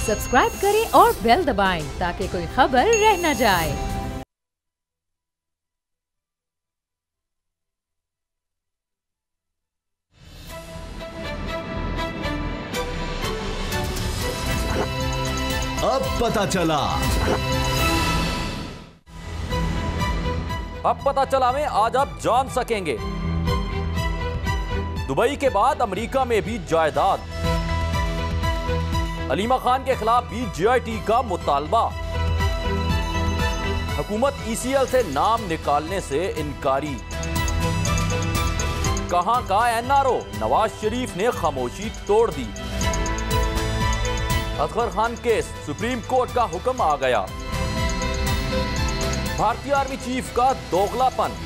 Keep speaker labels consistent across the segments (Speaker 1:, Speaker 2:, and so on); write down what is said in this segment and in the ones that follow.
Speaker 1: Subscribe करें और bell दबाएं ताकि कोई खबर रह न जाए।
Speaker 2: अब पता चला।
Speaker 3: अब पता चला में आज आप जान सकेंगे। दुबई के बाद अमेरिका में भी जायदाद। अलीमा खान के खिलाफ भी जीआईटी का मुतालबा। हुकूमत ईसीएल से नाम निकालने से इनकारी। कहां का एनआरओ नवाज शरीफ ने खामोशी तोड़ दी। Asghar Khan case Supreme Court का हुक्म आ गया। भारतीय आर्मी चीफ का दोगलापन।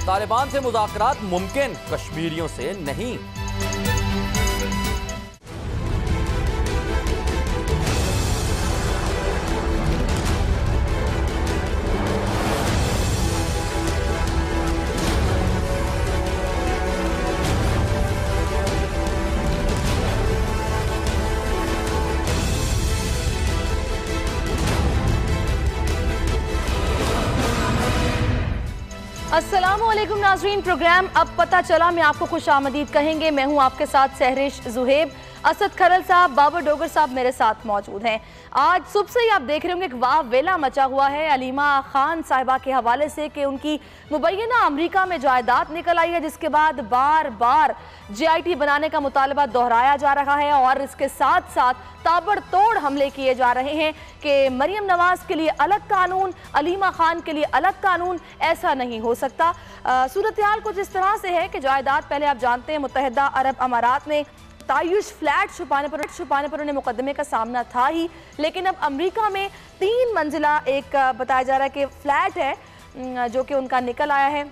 Speaker 3: तालिबान से मुज़ाकरात मुमकिन, कश्मीरियों से नहीं।
Speaker 4: अस्सलामुअलैकुम नाजरीन, प्रोग्राम अब पता चला में आपको खुश आमदीद कहेंगे। मैं हूं आपके साथ सहरिश जुहेब। असद खरल साहब, बाबर डोगर साहब मेरे साथ मौजूद हैं। आज सुबह से ही आप देख रहे होंगे कि वाह वेला मचा हुआ है अलीमा खान साहिबा के हवाले से कि उनकी मुबैना अमेरिका में जायदाद निकल आई है, जिसके बाद बार बार जीआईटी बनाने का मुतालबा दोहराया जा रहा है और इसके साथ साथ ताबड़तोड़ हमले किए जा रहे हैं कि मरियम नवाज के लिए अलग कानून, अलीमा खान के लिए अलग कानून। ऐसा नहीं हो सकता। सूरत हाल कुछ इस तरह से है कि जायदाद पहले आप जानते हैं मुत्तहिदा अरब अमारात में तायुश फ्लैट छुपाने पर उन्हें मुकदमे का सामना था ही, लेकिन अब अमेरिका में 3 मंजिला एक बताया जा रहा है कि फ्लैट है जो कि उनका निकल आया है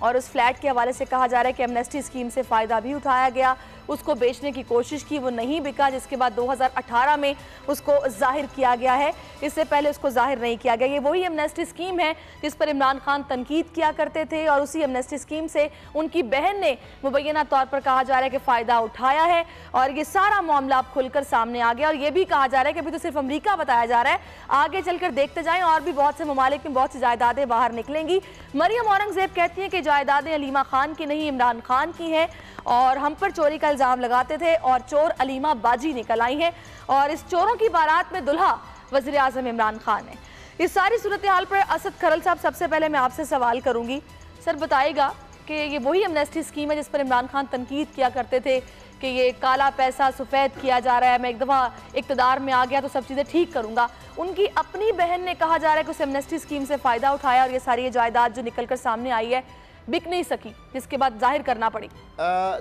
Speaker 4: और उस फ्लैट के हवाले से कहा जा रहा है कि एमनेस्टी स्कीम से फ़ायदा भी उठाया गया। उसको बेचने की कोशिश की, वो नहीं बिका, जिसके बाद 2018 में उसको जाहिर किया गया है। इससे पहले उसको जाहिर नहीं किया गया। ये वही एमनेस्टी स्कीम है जिस पर इमरान खान तनकीद किया करते थे और उसी एमनेस्टी स्कीम से उनकी बहन ने मुबैना तौर पर कहा जा रहा है कि फ़ायदा उठाया है और ये सारा मामला अब खुलकर सामने आ गया। और ये भी कहा जा रहा है कि अभी तो सिर्फ अमरीका बताया जा रहा है, आगे चलकर देखते जाएँ और भी बहुत से ममालिक में बहुत सी जायदादें बाहर निकलेंगी। मरियम औरंगजेब कहती हैं कि जायदादें अलीमा खान की नहीं, इमरान खान की हैं और हम पर चोरी का इल्ज़ाम लगाते थे और चोर अलीमा बाजी निकल आई हैं और इस चोरों की बारात में दुल्हा वज़ीर आज़म इमरान खान है। इस सारी सूरत हाल पर असद खरल साहब, सबसे पहले मैं आपसे सवाल करूंगी। सर बताइएगा कि ये वही एमनेस्टी स्कीम है जिस पर इमरान खान तनकीद किया करते थे कि ये काला पैसा सफ़ेद किया जा रहा है, मैं एक दफ़ा इक़्तिदार में आ गया तो सब चीज़ें ठीक करूँगा। उनकी अपनी बहन ने कहा जा रहा है कि उस एमनेस्टी स्कीम से फ़ायदा उठाया और ये सारी जायदाद जो निकल कर सामने आई है बिक नहीं सकी, जिसके बाद जाहिर करना पड़ी।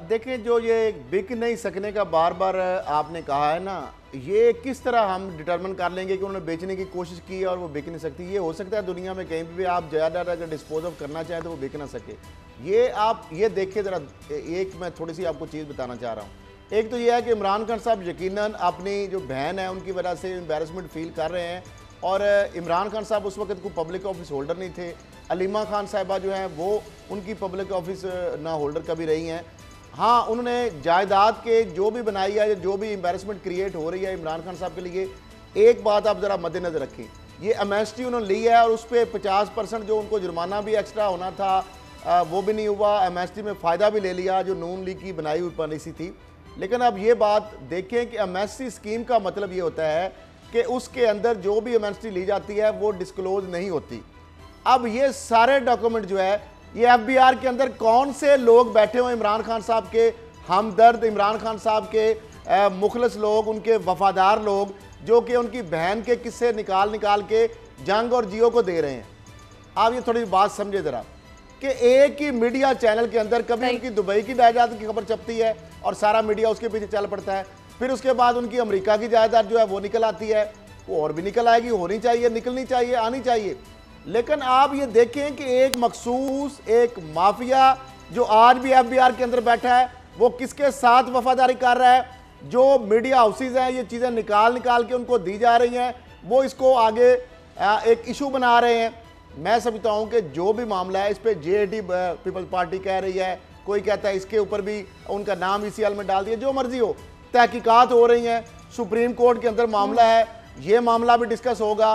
Speaker 5: देखें, जो ये बिक नहीं सकने का बार बार आपने कहा है ना, ये किस तरह हम डिटरमिन कर लेंगे कि उन्होंने बेचने की कोशिश की और वो बिक नहीं सकती। ये हो सकता है दुनिया में कहीं भी आप जायदाद अगर डिस्पोज ऑफ करना चाहें तो वो बिक ना सके। ये आप ये देखिए ज़रा, एक मैं थोड़ी सी आपको चीज़ बताना चाह रहा हूँ। एक तो ये है कि इमरान खान साहब यकीनन अपनी जो बहन है उनकी वजह से एम्बेरसमेंट फील कर रहे हैं और इमरान खान साहब उस वक्त को पब्लिक ऑफिस होल्डर नहीं थे। अलीमा खान साहिबा जो हैं वो उनकी पब्लिक ऑफिस ना होल्डर कभी रही हैं। हाँ, उन्होंने जायदाद के जो भी बनाई है, जो भी एम्बेरसमेंट क्रिएट हो रही है इमरान खान साहब के लिए, एक बात आप ज़रा मद्देनज़र रखें, ये एमनेस्टी उन्होंने ली है और उस पर 50% जो उनको जुर्माना भी एक्स्ट्रा होना था वो भी नहीं हुआ। एमनेस्टी में फ़ायदा भी ले लिया जो नून लीग की बनाई हुई पॉलिसी थी। लेकिन अब ये बात देखें कि एमनेस्टी स्कीम का मतलब ये होता है कि उसके अंदर जो भी एमनेस्टी ली जाती है वो डिस्क्लोज नहीं होती। अब ये सारे डॉक्यूमेंट जो है ये एफबीआर के अंदर कौन से लोग बैठे हुए इमरान खान साहब के हमदर्द, इमरान खान साहब के मुखलस लोग, उनके वफादार लोग, जो कि उनकी बहन के किस्से निकाल के जंग और जियो को दे रहे हैं। आप ये थोड़ी बात समझे ज़रा कि एक ही मीडिया चैनल के अंदर कभी उनकी दुबई की जायदाद की खबर छपती है और सारा मीडिया उसके पीछे चल पड़ता है, फिर उसके बाद उनकी अमेरिका की जायदाद जो है वो निकल आती है, वो और भी निकल आएगी, होनी चाहिए, निकलनी चाहिए, आनी चाहिए। लेकिन आप ये देखें कि एक मखसूस एक माफिया जो आज भी एफबीआर के अंदर बैठा है वो किसके साथ वफादारी कर रहा है। जो मीडिया हाउसेज हैं ये चीज़ें निकाल के उनको दी जा रही हैं, वो इसको आगे एक इशू बना रहे हैं। मैं समझता हूँ कि जो भी मामला है इस पर जेएडी पीपल्स पार्टी कह रही है, कोई कहता है इसके ऊपर भी उनका नाम ईसीएल में डाल दिया, जो मर्जी हो, तहकीकात हो रही हैं, सुप्रीम कोर्ट के अंदर मामला है, ये मामला भी डिस्कस होगा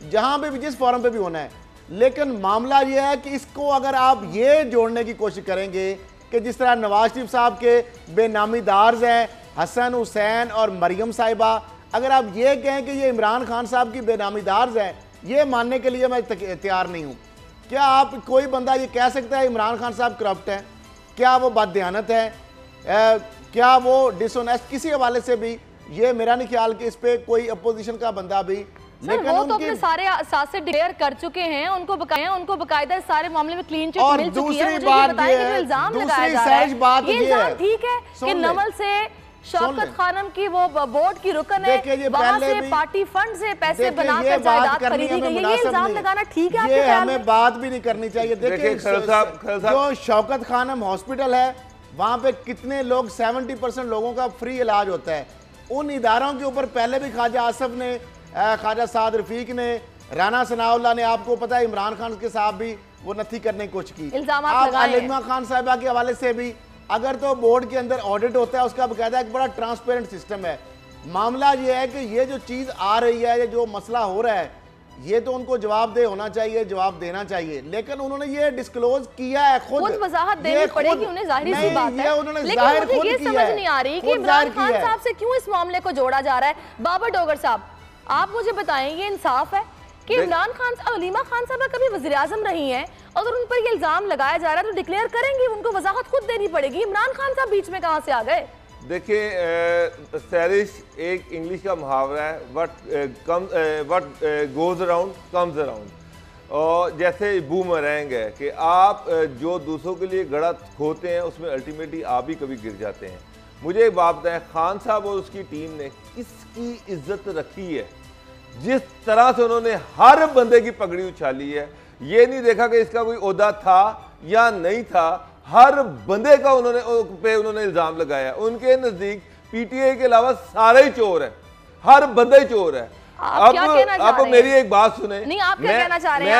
Speaker 5: जहां पे भी, जिस फॉरम पे भी होना है। लेकिन मामला ये है कि इसको अगर आप ये जोड़ने की कोशिश करेंगे कि जिस तरह नवाज शरीफ साहब के बेनामीदार्स हैं हसन, हुसैन और मरियम साहिबा, अगर आप ये कहें कि ये इमरान खान साहब की बेनामीदार्स हैं, ये मानने के लिए मैं तैयार नहीं हूँ। क्या आप कोई बंदा ये कह सकता है इमरान खान साहब करप्ट हैं? क्या वो बददियानत है? क्या वो डिसऑनेस्ट? किसी हवाले से भी ये मेरा नहीं ख्याल कि इस पे कोई अपोजिशन का बंदा भी,
Speaker 4: लेकिन वो तो अपने सारे असासे डिक्लेयर कर चुके हैं, उनको बकायदा सारे मामले में क्लीन चिट मिल चुकी है।
Speaker 5: दूसरी बात ये है,
Speaker 4: ये इल्जाम ठीक है कि नवल से शौकत खानम की वो बोर्ड की रुकन है, वहां से पार्टी फंड से पैसे बनाकर जायदाद खरीदी गई है, ये इल्जाम लगाना ठीक है?
Speaker 5: ये हमें बात भी नहीं करनी चाहिए। देखिए जो शौकत खानम हॉस्पिटल है वहां पे कितने लोग, 70% लोगों का फ्री इलाज होता है। उन इदारों के ऊपर पहले भी ख्वाजा आसफ ने, ख्वाजा साद रफीक ने, राना सनाउल्लाह ने, आपको पता है इमरान खान के साथ भी वो नथी करने की कोशिश की। आप अलीमा खान साहिबा के हवाले से भी, अगर तो बोर्ड के अंदर ऑडिट होता है उसका बकायदा एक बड़ा ट्रांसपेरेंट सिस्टम है। मामला ये है कि ये जो चीज़ आ रही है, ये जो मसला हो रहा है, ये तो उनको जवाबदेह होना चाहिए, जवाब देना चाहिए। लेकिन उन्होंने ये डिस्क्लोज किया है, खुद
Speaker 4: वजाहत देनी पड़ेगी उन्हें, जाहिर सी बात है। लेकिन मुझे ये समझ नहीं आ रही कि इमरान खान साहब से क्यों इस मामले को जोड़ा जा रहा है। बाबर डोगर साहब, आप मुझे बताएं, ये इंसाफ है कि इमरान खान, अलीमा खान साहब कभी वज़ीर आज़म रही हैं, अगर उन पर ये इल्जाम लगाया जा रहा है तो डिक्लेयर करेंगी, उनको वजाहत खुद देनी पड़ेगी। इमरान खान साहब बीच में कहां से आ गए?
Speaker 2: देखिए सैरिश, एक इंग्लिश का मुहावरा है, what goes around comes around, और जैसे बूमरैंग है कि आप जो दूसरों के लिए गड़ा खोते हैं उसमें अल्टीमेटली आप भी कभी गिर जाते हैं। मुझे एक बात बताएं, खान साहब और उसकी टीम ने किसकी इज्जत रखी है? जिस तरह से उन्होंने हर बंदे की पगड़ी उछाली है, ये नहीं देखा कि इसका कोई ओहदा था या नहीं था, हर बंदे का उन्होंने इल्जाम लगाया। उनके नजदीक पीटीआई के अलावा सारे ही चोर हैं, हर बंदा ही चोर है। अब मेरी एक बात सुने।
Speaker 4: नहीं, आप क्या कहना चाह रहे हैं?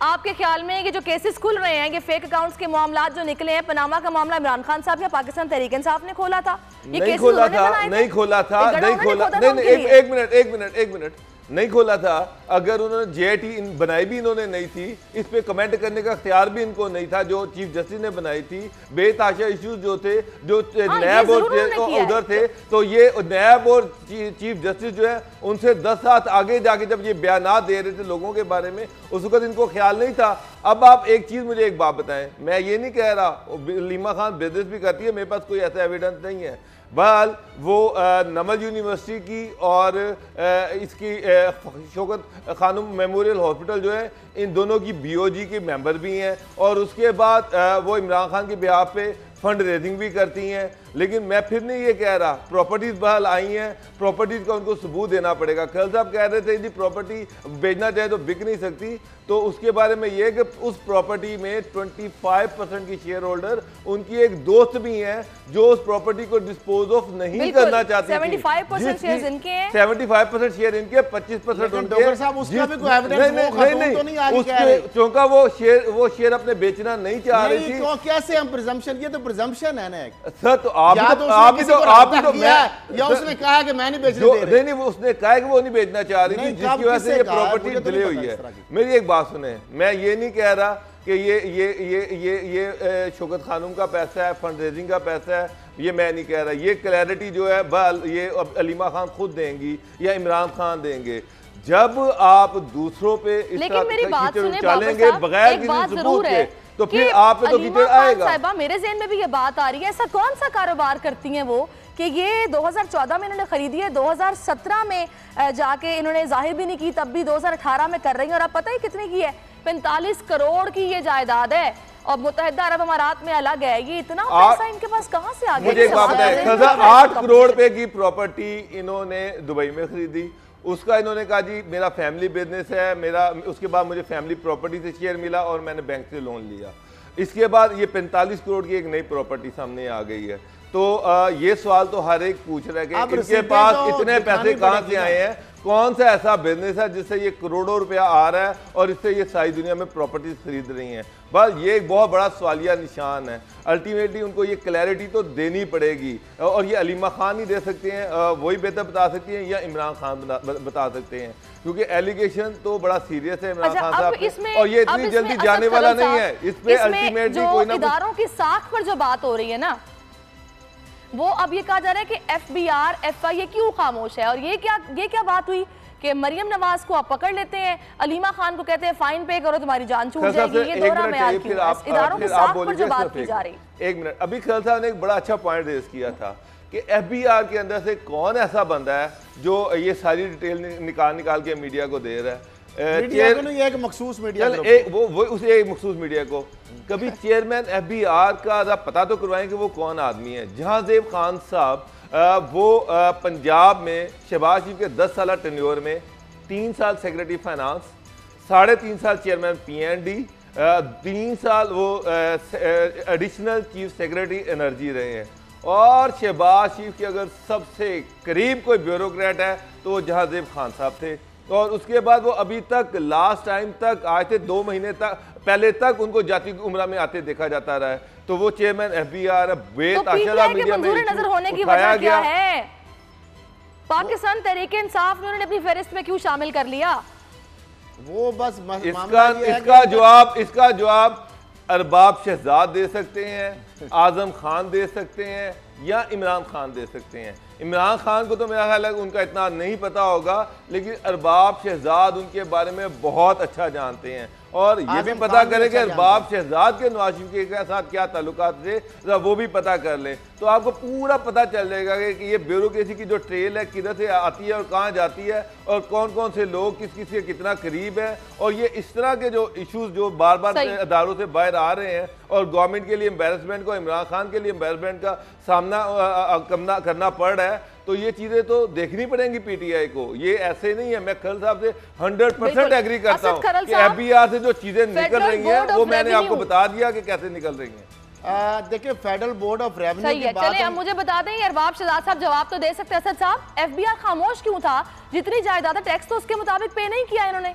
Speaker 4: आपके ख्याल में ये जो केसेस खुल रहे हैं, ये फेक अकाउंट्स के मामला जो निकले हैं, पनामा का मामला इमरान खान साहब या पाकिस्तान तहरीक इंसाफ ने खोला था? ये
Speaker 2: नहीं खोला था, नहीं खोला था, नहीं खोला, नहीं, एक मिनट नहीं खोला था। अगर उन्होंने जेआईटी बनाई भी इन्होंने नहीं थी, इस पे कमेंट करने का इख्तियार भी इनको नहीं था। जो चीफ जस्टिस ने बनाई थी, बेताशा इश्यूज जो थे, जो नैब और उधर थे, तो ये नैब और चीफ जस्टिस जो है उनसे 10 हाथ आगे जाके जब ये बयान दे रहे थे लोगों के बारे में, उस वक्त इनको ख्याल नहीं था। अब आप एक चीज मुझे एक बात बताएं, मैं ये नहीं कह रहा लीमा खान बिजनेस भी करती है, मेरे पास कोई ऐसा एविडेंस नहीं है। बहरहाल वो नमल यूनिवर्सिटी की और इसकी शौकत खानम मेमोरियल हॉस्पिटल जो है, इन दोनों की बीओजी के मेंबर भी हैं, और उसके बाद वो इमरान खान के बिहाफ पे फंड रेजिंग भी करती हैं। लेकिन मैं फिर नहीं ये कह रहा, प्रॉपर्टीज बहाल आई हैं, प्रॉपर्टीज का उनको सबूत देना पड़ेगा। खैल साहब कह रहे थे यदि प्रॉपर्टी बेचना चाहे तो बिक नहीं सकती, तो उसके बारे में ये कि उस प्रॉपर्टी में 25% की शेयर होल्डर उनकी एक दोस्त भी हैं जो उस प्रॉपर्टी को डिस्पोज ऑफ नहीं करना चाहती।
Speaker 4: 75% शेयर इनके हैं,
Speaker 2: 75% शेयर इनके, 25% उनके। चूंकि वो शेयर अपने बेचना नहीं चाह रही थी।
Speaker 5: कैसे हम प्रिजम्पशन, ये तो प्रिजम्पशन है ना
Speaker 2: सर, तो आप भी
Speaker 5: या उसने कहा कि मैं नहीं बेचने दे रही।
Speaker 2: नहीं, उसने कहा कि वो नहीं बेचना चाह रही थी, जिसकी वजह से ये प्रॉपर्टी डिले हुई है। मेरी एक बात सुने, मैं ये नहीं कह रहा कि ये शौकत खानम का पैसा है, फंड रेजिंग का पैसा है, ये मैं नहीं कह रहा। ये क्लैरिटी जो है ये अलीमा खान खुद देंगी या इमरान खान देंगे। जब आप दूसरों पे इस तरह चलेंगे बगैर किसी सबूत के, तो फिर आप पे तो कीचड़ आएगा।
Speaker 4: साहिबा, मेरे ज़हन में भी ये बात आ रही है, ऐसा कौन सा कारोबार करती हैं वो कि ये 2014 में इन्होंने खरीदी है, 2017 में जाके इन्होंने जाहिर भी नहीं की, तब भी 2018 में कर रही हैं। और आप पता ही कितने की है? 45 करोड़ की ये जायदाद है, और मुत्तहिदा अरब अमारात में अलग है। ये इतना पैसा इनके पास कहाँ से आ गया?
Speaker 2: मुझे एक बात बताएं, 8 करोड़ रुपए की प्रॉपर्टी इन्होंने दुबई में खरीदी, उसका इन्होंने कहा जी मेरा फैमिली बिजनेस है, मेरा, उसके बाद मुझे फैमिली प्रॉपर्टी से शेयर मिला और मैंने बैंक से लोन लिया। इसके बाद ये 45 करोड़ की एक नई प्रॉपर्टी सामने आ गई है। तो ये सवाल तो हर एक पूछ रहा है कि इनके पास इतने पैसे कहाँ से आए हैं। कौन सा ऐसा बिजनेस है जिससे ये करोड़ों रुपया आ रहा है और इससे ये सारी दुनिया में प्रॉपर्टीज खरीद रही हैं? बस ये एक बहुत बड़ा सवालिया निशान है। अल्टीमेटली उनको ये क्लैरिटी तो देनी पड़ेगी, और ये अलीमा खान ही दे सकते हैं, वही बेहतर बता सकती हैं, या इमरान खान बता सकते हैं, क्योंकि एलिगेशन तो बड़ा सीरियस है इमरान खान साहब पे, और ये इतनी जल्दी जाने वाला नहीं है। इस पे अल्टीमेटली कोई ना
Speaker 4: इदारों की साख पर जो बात हो रही है ना, वो अब ये कहा जा रहा है कि एफबीआर एफआईए क्यों खामोश है। और ये क्या बात हुई कि मरियम नवाज को आप पकड़ लेते हैं, अलीमा खान को कहते हैं फाइन पे करो तुम्हारी जान छूट जाएगी। ये दोहरा म्यार क्यों है? इदारों की साख पर जो बात की जा रही।
Speaker 2: एक मिनट, अभी खैल साहब ने एक बड़ा अच्छा पॉइंट रेज किया था कि एफबीआर के अंदर से कौन ऐसा बंदा है जो ये सारी डिटेल निकाल के मीडिया को दे रहा है।
Speaker 5: एक मखसूस मीडिया
Speaker 2: उसे एक मखसूस मीडिया को कभी चेयरमैन एफबीआर का पता तो करवाएं कि वो कौन आदमी है। जहांजेब खान साहब वो पंजाब में शहबाज शरीफ के 10 साल टेन्योर में 3 साल सेक्रेटरी फाइनेंस, 3.5 साल चेयरमैन पीएनडी, 3 साल वो एडिशनल चीफ सेक्रेटरी एनर्जी रहे हैं। और शहबाज शरीफ के अगर सबसे करीब कोई ब्यूरोक्रेट है तो वो जहांजेब खान साहब थे। और उसके बाद वो अभी तक लास्ट टाइम तक आए थे 2 महीने तक पहले तक उनको जाति उम्रा में आते देखा जाता रहा है। तो वो चेयरमैन एफबीआर बेतहाशा मीडिया में
Speaker 4: नजर होने की वजह क्या है? पाकिस्तान तहरीक इंसाफ ने उन्होंने अपनी फहरिस्त में क्यों शामिल कर लिया?
Speaker 5: वो बस
Speaker 2: इसका जवाब अरबाब शहजाद दे सकते हैं, आजम खान दे सकते हैं, या इमरान खान दे सकते हैं। इमरान खान को तो मेरा ख्याल है उनका इतना नहीं पता होगा, लेकिन अरबाब शहजाद उनके बारे में बहुत अच्छा जानते हैं। और ये भी पता करें कि अरबाब शहजाद के नवाज शरीफ के साथ क्या ताल्लुकात थे, वो भी पता कर लें तो आपको पूरा पता चल जाएगा कि ये ब्यूरोक्रेसी की जो ट्रेल है किधर से आती है और कहाँ जाती है, और कौन कौन से लोग किस किस के कितना करीब है। और ये इस तरह के जो इश्यूज जो बार बार अदारों से बाहर आ रहे हैं, और गवर्नमेंट के लिए एम्बेरसमेंट को, इमरान खान के लिए एम्बेरसमेंट का सामना करना पड़ रहा है, तो ये चीजें तो देखनी पड़ेंगी पीटीआई को। ये ऐसे नहीं है। मैं खल साहब से 100% एग्री करता हूँ कि एफबीआर से जो चीजें निकल रही हैं वो मैंने आपको बता दिया कि कैसे निकल रही हैं।
Speaker 5: देखिए फेडरल बोर्ड ऑफ रेवेन्यू की बात
Speaker 4: चलिए, मुझे बता दें अरबाब शहजाद साहब जवाब तो दे सकते हैं। असद साहब, एफबीआर खामोश क्यों था? जितनी जायदाद टैक्स तो उसके मुताबिक पे नहीं किया इन्होंने।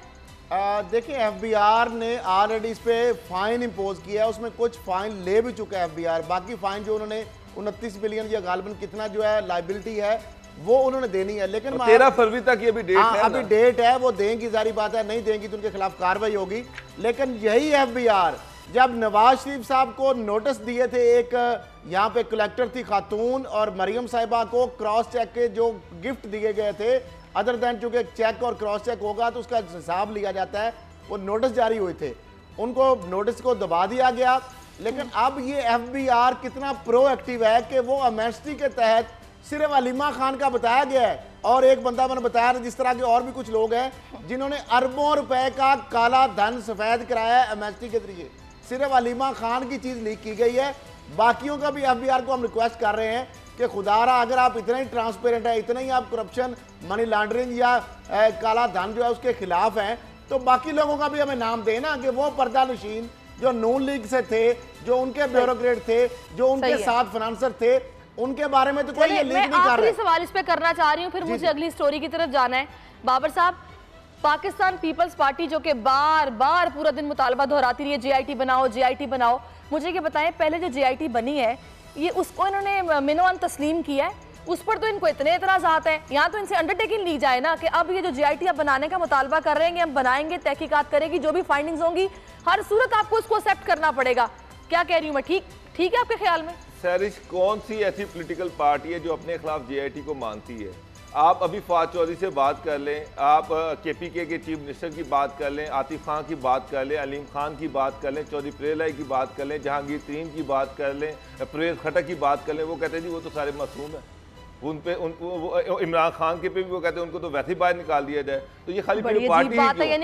Speaker 5: देखिए एफबीआर ने ऑलरेडी इस पे फाइन इंपोज किया है, उसमें कुछ फाइन ले भी चुका है एफबीआर। बाकी फाइन जो उन्होंने 29 बिलियन या गालबन कितना जो है लाइबिलिटी है वो उन्होंने देनी है, लेकिन
Speaker 2: 13 फरवरी तक ये भी डेट है।
Speaker 5: अभी डेट है, वो देंगी, जारी बात है, नहीं देंगी तो उनके खिलाफ कार्रवाई होगी। लेकिन यही एफबीआर जब नवाज शरीफ साहब को नोटिस दिए थे, एक यहाँ पे कलेक्टर थी खातून और मरियम साहिबा को क्रॉस चेक के जो गिफ्ट दिए गए थे, अदर दैन चूंकि चेक और क्रॉस चेक होगा तो उसका हिसाब लिया जाता है, वो नोटिस जारी हुए थे, उनको नोटिस को दबा दिया गया। लेकिन अब ये एफबीआर कितना प्रोएक्टिव है कि वो अमेस्टी के तहत सिर्फ अलीमा खान का बताया गया है, और एक बंदा मैंने बताया, जिस तरह के और भी कुछ लोग हैं जिन्होंने अरबों रुपए का काला धन सफेद कराया है एमएसटी के जरिए। सिर्फ अलीमा खान की चीज लीक की गई है। बाकियों का भी एफबीआर को हम रिक्वेस्ट कर रहे हैं कि खुदारा अगर आप इतने ही ट्रांसपेरेंट है, इतने ही आप करप्शन, मनी लॉन्ड्रिंग या काला धन जो है उसके खिलाफ हैं, तो बाकी लोगों का भी हमें नाम दें ना, कि वो पर्दा नशीन जो नून लीग से थे, जो उनके ब्यूरोक्रेट थे, जो उनके साथ फाइनेंसर थे, उनके बारे में तो कोई ये लीक नहीं कर रहा।
Speaker 4: आखिरी सवाल इस पे करना चाह रही हूँ, फिर मुझे अगली स्टोरी की तरफ जाना है। बाबर साहब, पाकिस्तान पीपल्स पार्टी जो कि बार बार पूरा दिन मुतालबा दोहराती रही है जेआईटी बनाओ, जेआईटी बनाओ, मुझे ये बताएं पहले जो जेआईटी बनी है ये उसको इन्होंने मिनोअन तस्लीम किया है, उस पर तो इनको इतने एतराज़ात हैं। यहाँ तो इनसे अंडरटेकिंग ली जाए ना कि अब ये जो जेआईटी आप बनाने का मुतालबा कर रहे हैं, हम बनाएंगे, तहकीकात करेगी, जो भी फाइंडिंग्स होंगी हर सूरत आपको उसको एक्सेप्ट करना पड़ेगा। क्या कह रही हूँ मैं, ठीक है आपके ख्याल में?
Speaker 2: सैरिश, कौन सी ऐसी पॉलिटिकल पार्टी है जो अपने खिलाफ जेआईटी को मानती है? आप अभी फवाद चौधरी से बात कर लें, आप केपीके के चीफ मिनिस्टर की बात कर लें, आतिफ खान की बात कर लें, अलीम खान की बात कर लें, चौधरी प्रेलाई की बात कर लें, जहांगीर तरीन की बात कर लें, परवेज खटक की बात कर लें, वो कहते हैं जी वो तो सारे मासूम हैं, उन पे इमरान खान के पे भी वो कहते हैं उनको तो वैसे ही बाहर निकाल दिया जाए। तो ये खाली पार्टी अपने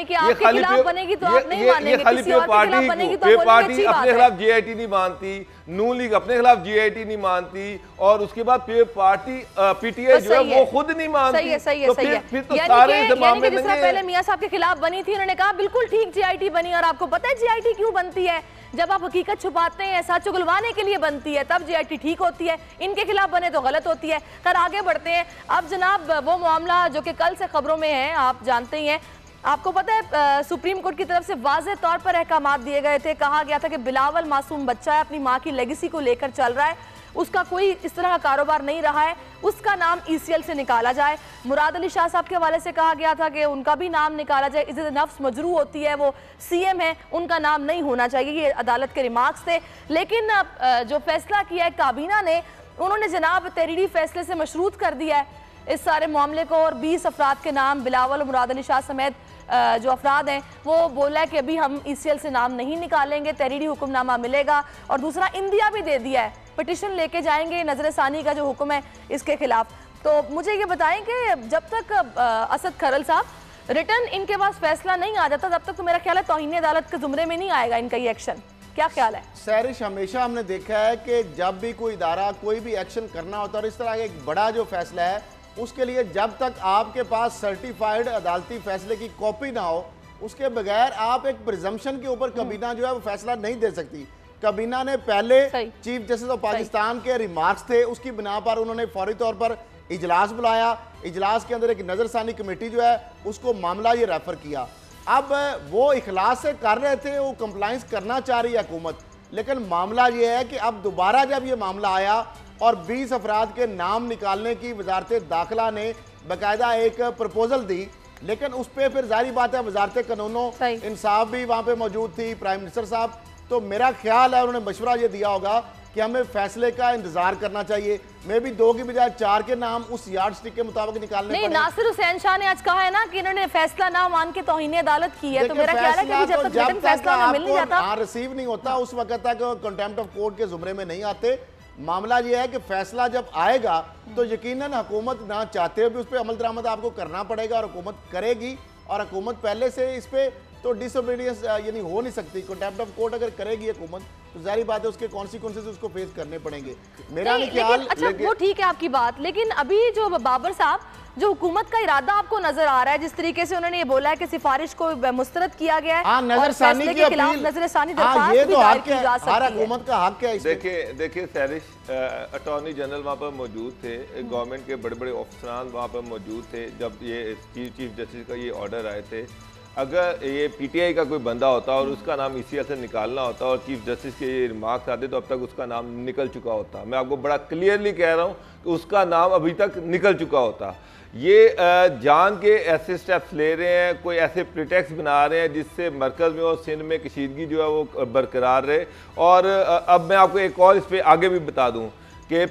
Speaker 2: खिलाफ जेआईटी नहीं मानती, नून लीग अपने खिलाफ GIT नहीं मानती और उसके बाद पार्टी PTI जो है वो खुद नहीं मानती।
Speaker 4: सही है।
Speaker 2: फिर तो सारे
Speaker 4: जिस तरह पहले मियां साहब के खिलाफ बनी थी, उन्होंने कहा बिल्कुल ठीक GIT बनी, और आपको पता है GIT क्यों बनती है? जब आप हकीकत छुपाते हैं, सच उगलवाने के लिए बनती है, तब GIT ठीक होती है। इनके खिलाफ बने तो गलत होती है। खैर आगे बढ़ते हैं। अब जनाब वो मामला जो कि कल से खबरों में है, आप जानते ही हैं, आपको पता है सुप्रीम कोर्ट की तरफ से वाज़ेह तौर पर अहकामात दिए गए थे। कहा गया था कि बिलावल मासूम बच्चा है, अपनी माँ की लेगेसी को लेकर चल रहा है, उसका कोई इस तरह का कारोबार नहीं रहा है, उसका नाम ECL से निकाला जाए। मुराद अली शाह साहब के हवाले से कहा गया था कि उनका भी नाम निकाला जाए। इज़्ज़त नफ्स मजरू होती है, वो CM है, उनका नाम नहीं होना चाहिए। ये अदालत के रिमार्क्स थे। लेकिन जो फैसला किया है काबीना ने, उन्होंने जनाब तहरीरी फैसले से मशरूत कर दिया है इस सारे मामले को, और 20 अफराद के नाम बिलावल और मुराद अली शाह समेत जो अफराद हैं वो बोला है कि अभी हम ECL से नाम नहीं निकालेंगे, तहरीरी हुक्मनामा मिलेगा। और दूसरा इंदिया भी दे दिया है, पिटिशन लेके जाएंगे नजर सानी का जो हुक्म है इसके खिलाफ। तो मुझे ये बताएं कि जब तक असद खरल साहब रिटर्न इनके पास फैसला नहीं आ जाता, तब तक तो मेरा ख्याल है तौहीन अदालत के जुमरे में नहीं आएगा इनका ये एक्शन। क्या ख्याल है?
Speaker 5: सैरिश, हमेशा हमने देखा है कि जब भी कोई इदारा कोई भी एक्शन करना होता है और इस तरह का एक बड़ा जो फैसला है, उसके लिए जब तक आपके पास सर्टिफाइड अदालती फैसले की कॉपी ना हो, उसके बगैर आप एक प्रिजम्पशन के ऊपर कबीना जो है वो फैसला नहीं दे सकती। कबीना ने पहले चीफ जस्टिस ऑफ पाकिस्तान के रिमार्क्स थे, उसकी बिना पर उन्होंने फौरी तौर पर इजलास बुलाया। इजलास के अंदर एक नजरसानी कमेटी जो है उसको मामला ये रेफर किया। अब वो इखलास से कर रहे थे, वो कंप्लाइंस करना चाह रही है हुकूमत, लेकिन मामला ये है कि अब दोबारा जब ये मामला आया और 20 अफराद के नाम निकालने की वजारत दाखिला ने बाकायदा एक प्रपोजल दी, लेकिन उस पर फिर जाहिर बात है वजारत कानूनो इंसाफ भी वहाँ पे मौजूद थी, प्राइम मिनिस्टर साहब। तो मेरा ख्याल है उन्होंने मशवरा ये दिया होगा कि हमें फैसले का इंतजार करना चाहिए। मे भी 2 की बजाय 4 के नाम उस यार्ड स्टिक के मुताबिक निकालने
Speaker 4: नहीं। नासिर हुसैन शाह ने आज कहा है ना कि इन्होंने फैसला ना मान के तौहीन अदालत की है, तो मेरा ख्याल है कि जब तक रिटन फैसला मिल नहीं जाता,
Speaker 5: रिसीव नहीं होता, उस वक्त तक कंटेम्प्ट ऑफ कोर्ट के जुमरे में नहीं आते। मामला यह है कि फैसला जब आएगा तो यकीनन हुकूमत ना चाहते हुए भी उस पर अमल दरामद आपको करना पड़ेगा, और हुकूमत करेगी। और हुकूमत पहले से इस पे तो डिसओबीडियंस यानी हो नहीं सकती। कंटेम्प्ट ऑफ कोर्ट अगर करेगी हुकूमत तो जाहिर बात है उसके कॉन्सिक्वेंसेस उसको फेस करने पड़ेगे। मेरा नहीं ख्याल।
Speaker 4: अच्छा वो ठीक है आपकी बात, लेकिन अभी जो बाबर साहब जो हुकूमत का इरादा आपको नजर आ रहा है, जिस तरीके से उन्होंने ये बोला है कि सिफारिश को मुस्तरद किया गया है,
Speaker 5: नजरसानी के खिलाफ
Speaker 4: नजरसानी
Speaker 5: दरख्वास्त भी दायर की जा सकती है। हुकूमत का हक है।
Speaker 2: देखिए सैरिश, अटॉर्नी जनरल वहाँ पर मौजूद थे, गवर्नमेंट के बड़े बड़े ऑफिसरान वहाँ पर मौजूद थे जब ये चीफ जस्टिस का ये ऑर्डर आए थे। अगर ये PTI का कोई बंदा होता और उसका नाम ECL से निकालना होता और चीफ जस्टिस के ये रिमार्क्स आते तो अब तक उसका नाम निकल चुका होता। मैं आपको बड़ा क्लियरली कह रहा हूँ कि उसका नाम अभी तक निकल चुका होता। ये जान के ऐसे स्टेप्स ले रहे हैं, कोई ऐसे प्रिटेक्स बना रहे हैं जिससे मरकज़ में और सिंध में कशीदगी जो है वो बरकरार रहे। और अब मैं आपको एक और इस पर आगे भी बता दूँ कि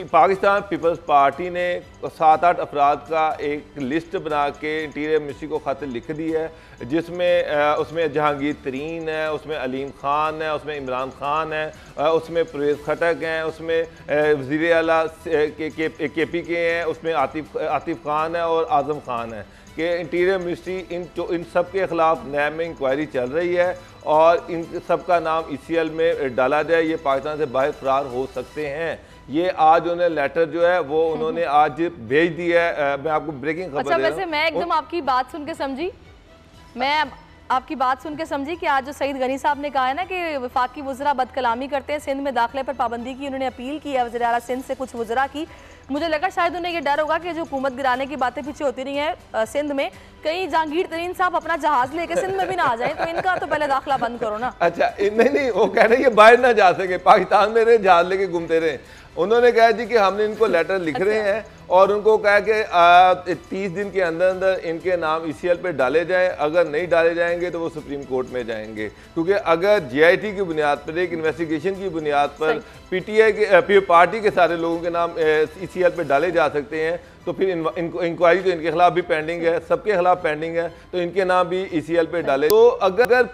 Speaker 2: पाकिस्तान पीपल्स पार्टी ने 7-8 अफराद का एक लिस्ट बना के इंटीरियर मिनिस्ट्री को खत लिख दी है, जिसमें उसमें जहांगीर तरीन है, उसमें अलीम खान है, उसमें इमरान खान है, उसमें परवेज़ खटक हैं, उसमें वज़ीर आला KP के हैं, उसमें आतिफ खान है और आज़म खान है कि इंटीरियर मिनिस्ट्री इन सब के ख़िलाफ़ नैब में इंक्वायरी चल रही है और इन सब का नाम ECL में डाला जाए। ये पाकिस्तान से बाहर फरार हो सकते हैं। ये आज उन्हें लेटर जो है वो उन्होंने आज भेज दिया है। मैं आपको ब्रेकिंग खबर
Speaker 4: अच्छा, वैसे मैं एकदम आपकी बात सुन के समझी, कि आज जो सईद गनी साहब ने कहा है ना कि वफाकी वज़रा बदकलामी करते हैं, सिंध में दाखिले पर पाबंदी की उन्होंने अपील की है वज़ीर आला सिंध से कुछ वज़रा की। मुझे लगा शायद उन्हें ये डर होगा कि जो हुकूमत गिराने की बातें पीछे होती रही हैं सिंध में, कहीं जहांगीर तरीन साहब अपना जहाज लेके सिंध में भी ना आ जाए, तो इनका तो पहले दाखिला बंद करो ना।
Speaker 2: अच्छा नहीं, वो कह रहे हैं बाहर ना जा सके, पाकिस्तान में रहे, जहाज लेके घूमते रहे। उन्होंने कहा जी कि हमने इनको लेटर लिख रहे हैं और उनको कहा कि 30 दिन के अंदर अंदर इनके नाम ECL पे डाले जाएं, अगर नहीं डाले जाएंगे तो वो सुप्रीम कोर्ट में जाएंगे। क्योंकि अगर GIT की बुनियाद पर, एक इन्वेस्टिगेशन की बुनियाद पर PTI के पार्टी के सारे लोगों के नाम ECL पे डाले जा सकते हैं, तो फिर इंक्वायरी तो इनके खिलाफ भी पेंडिंग है, सबके खिलाफ पेंडिंग है, तो इनके नाम भी ECL पे डाले। तो अगर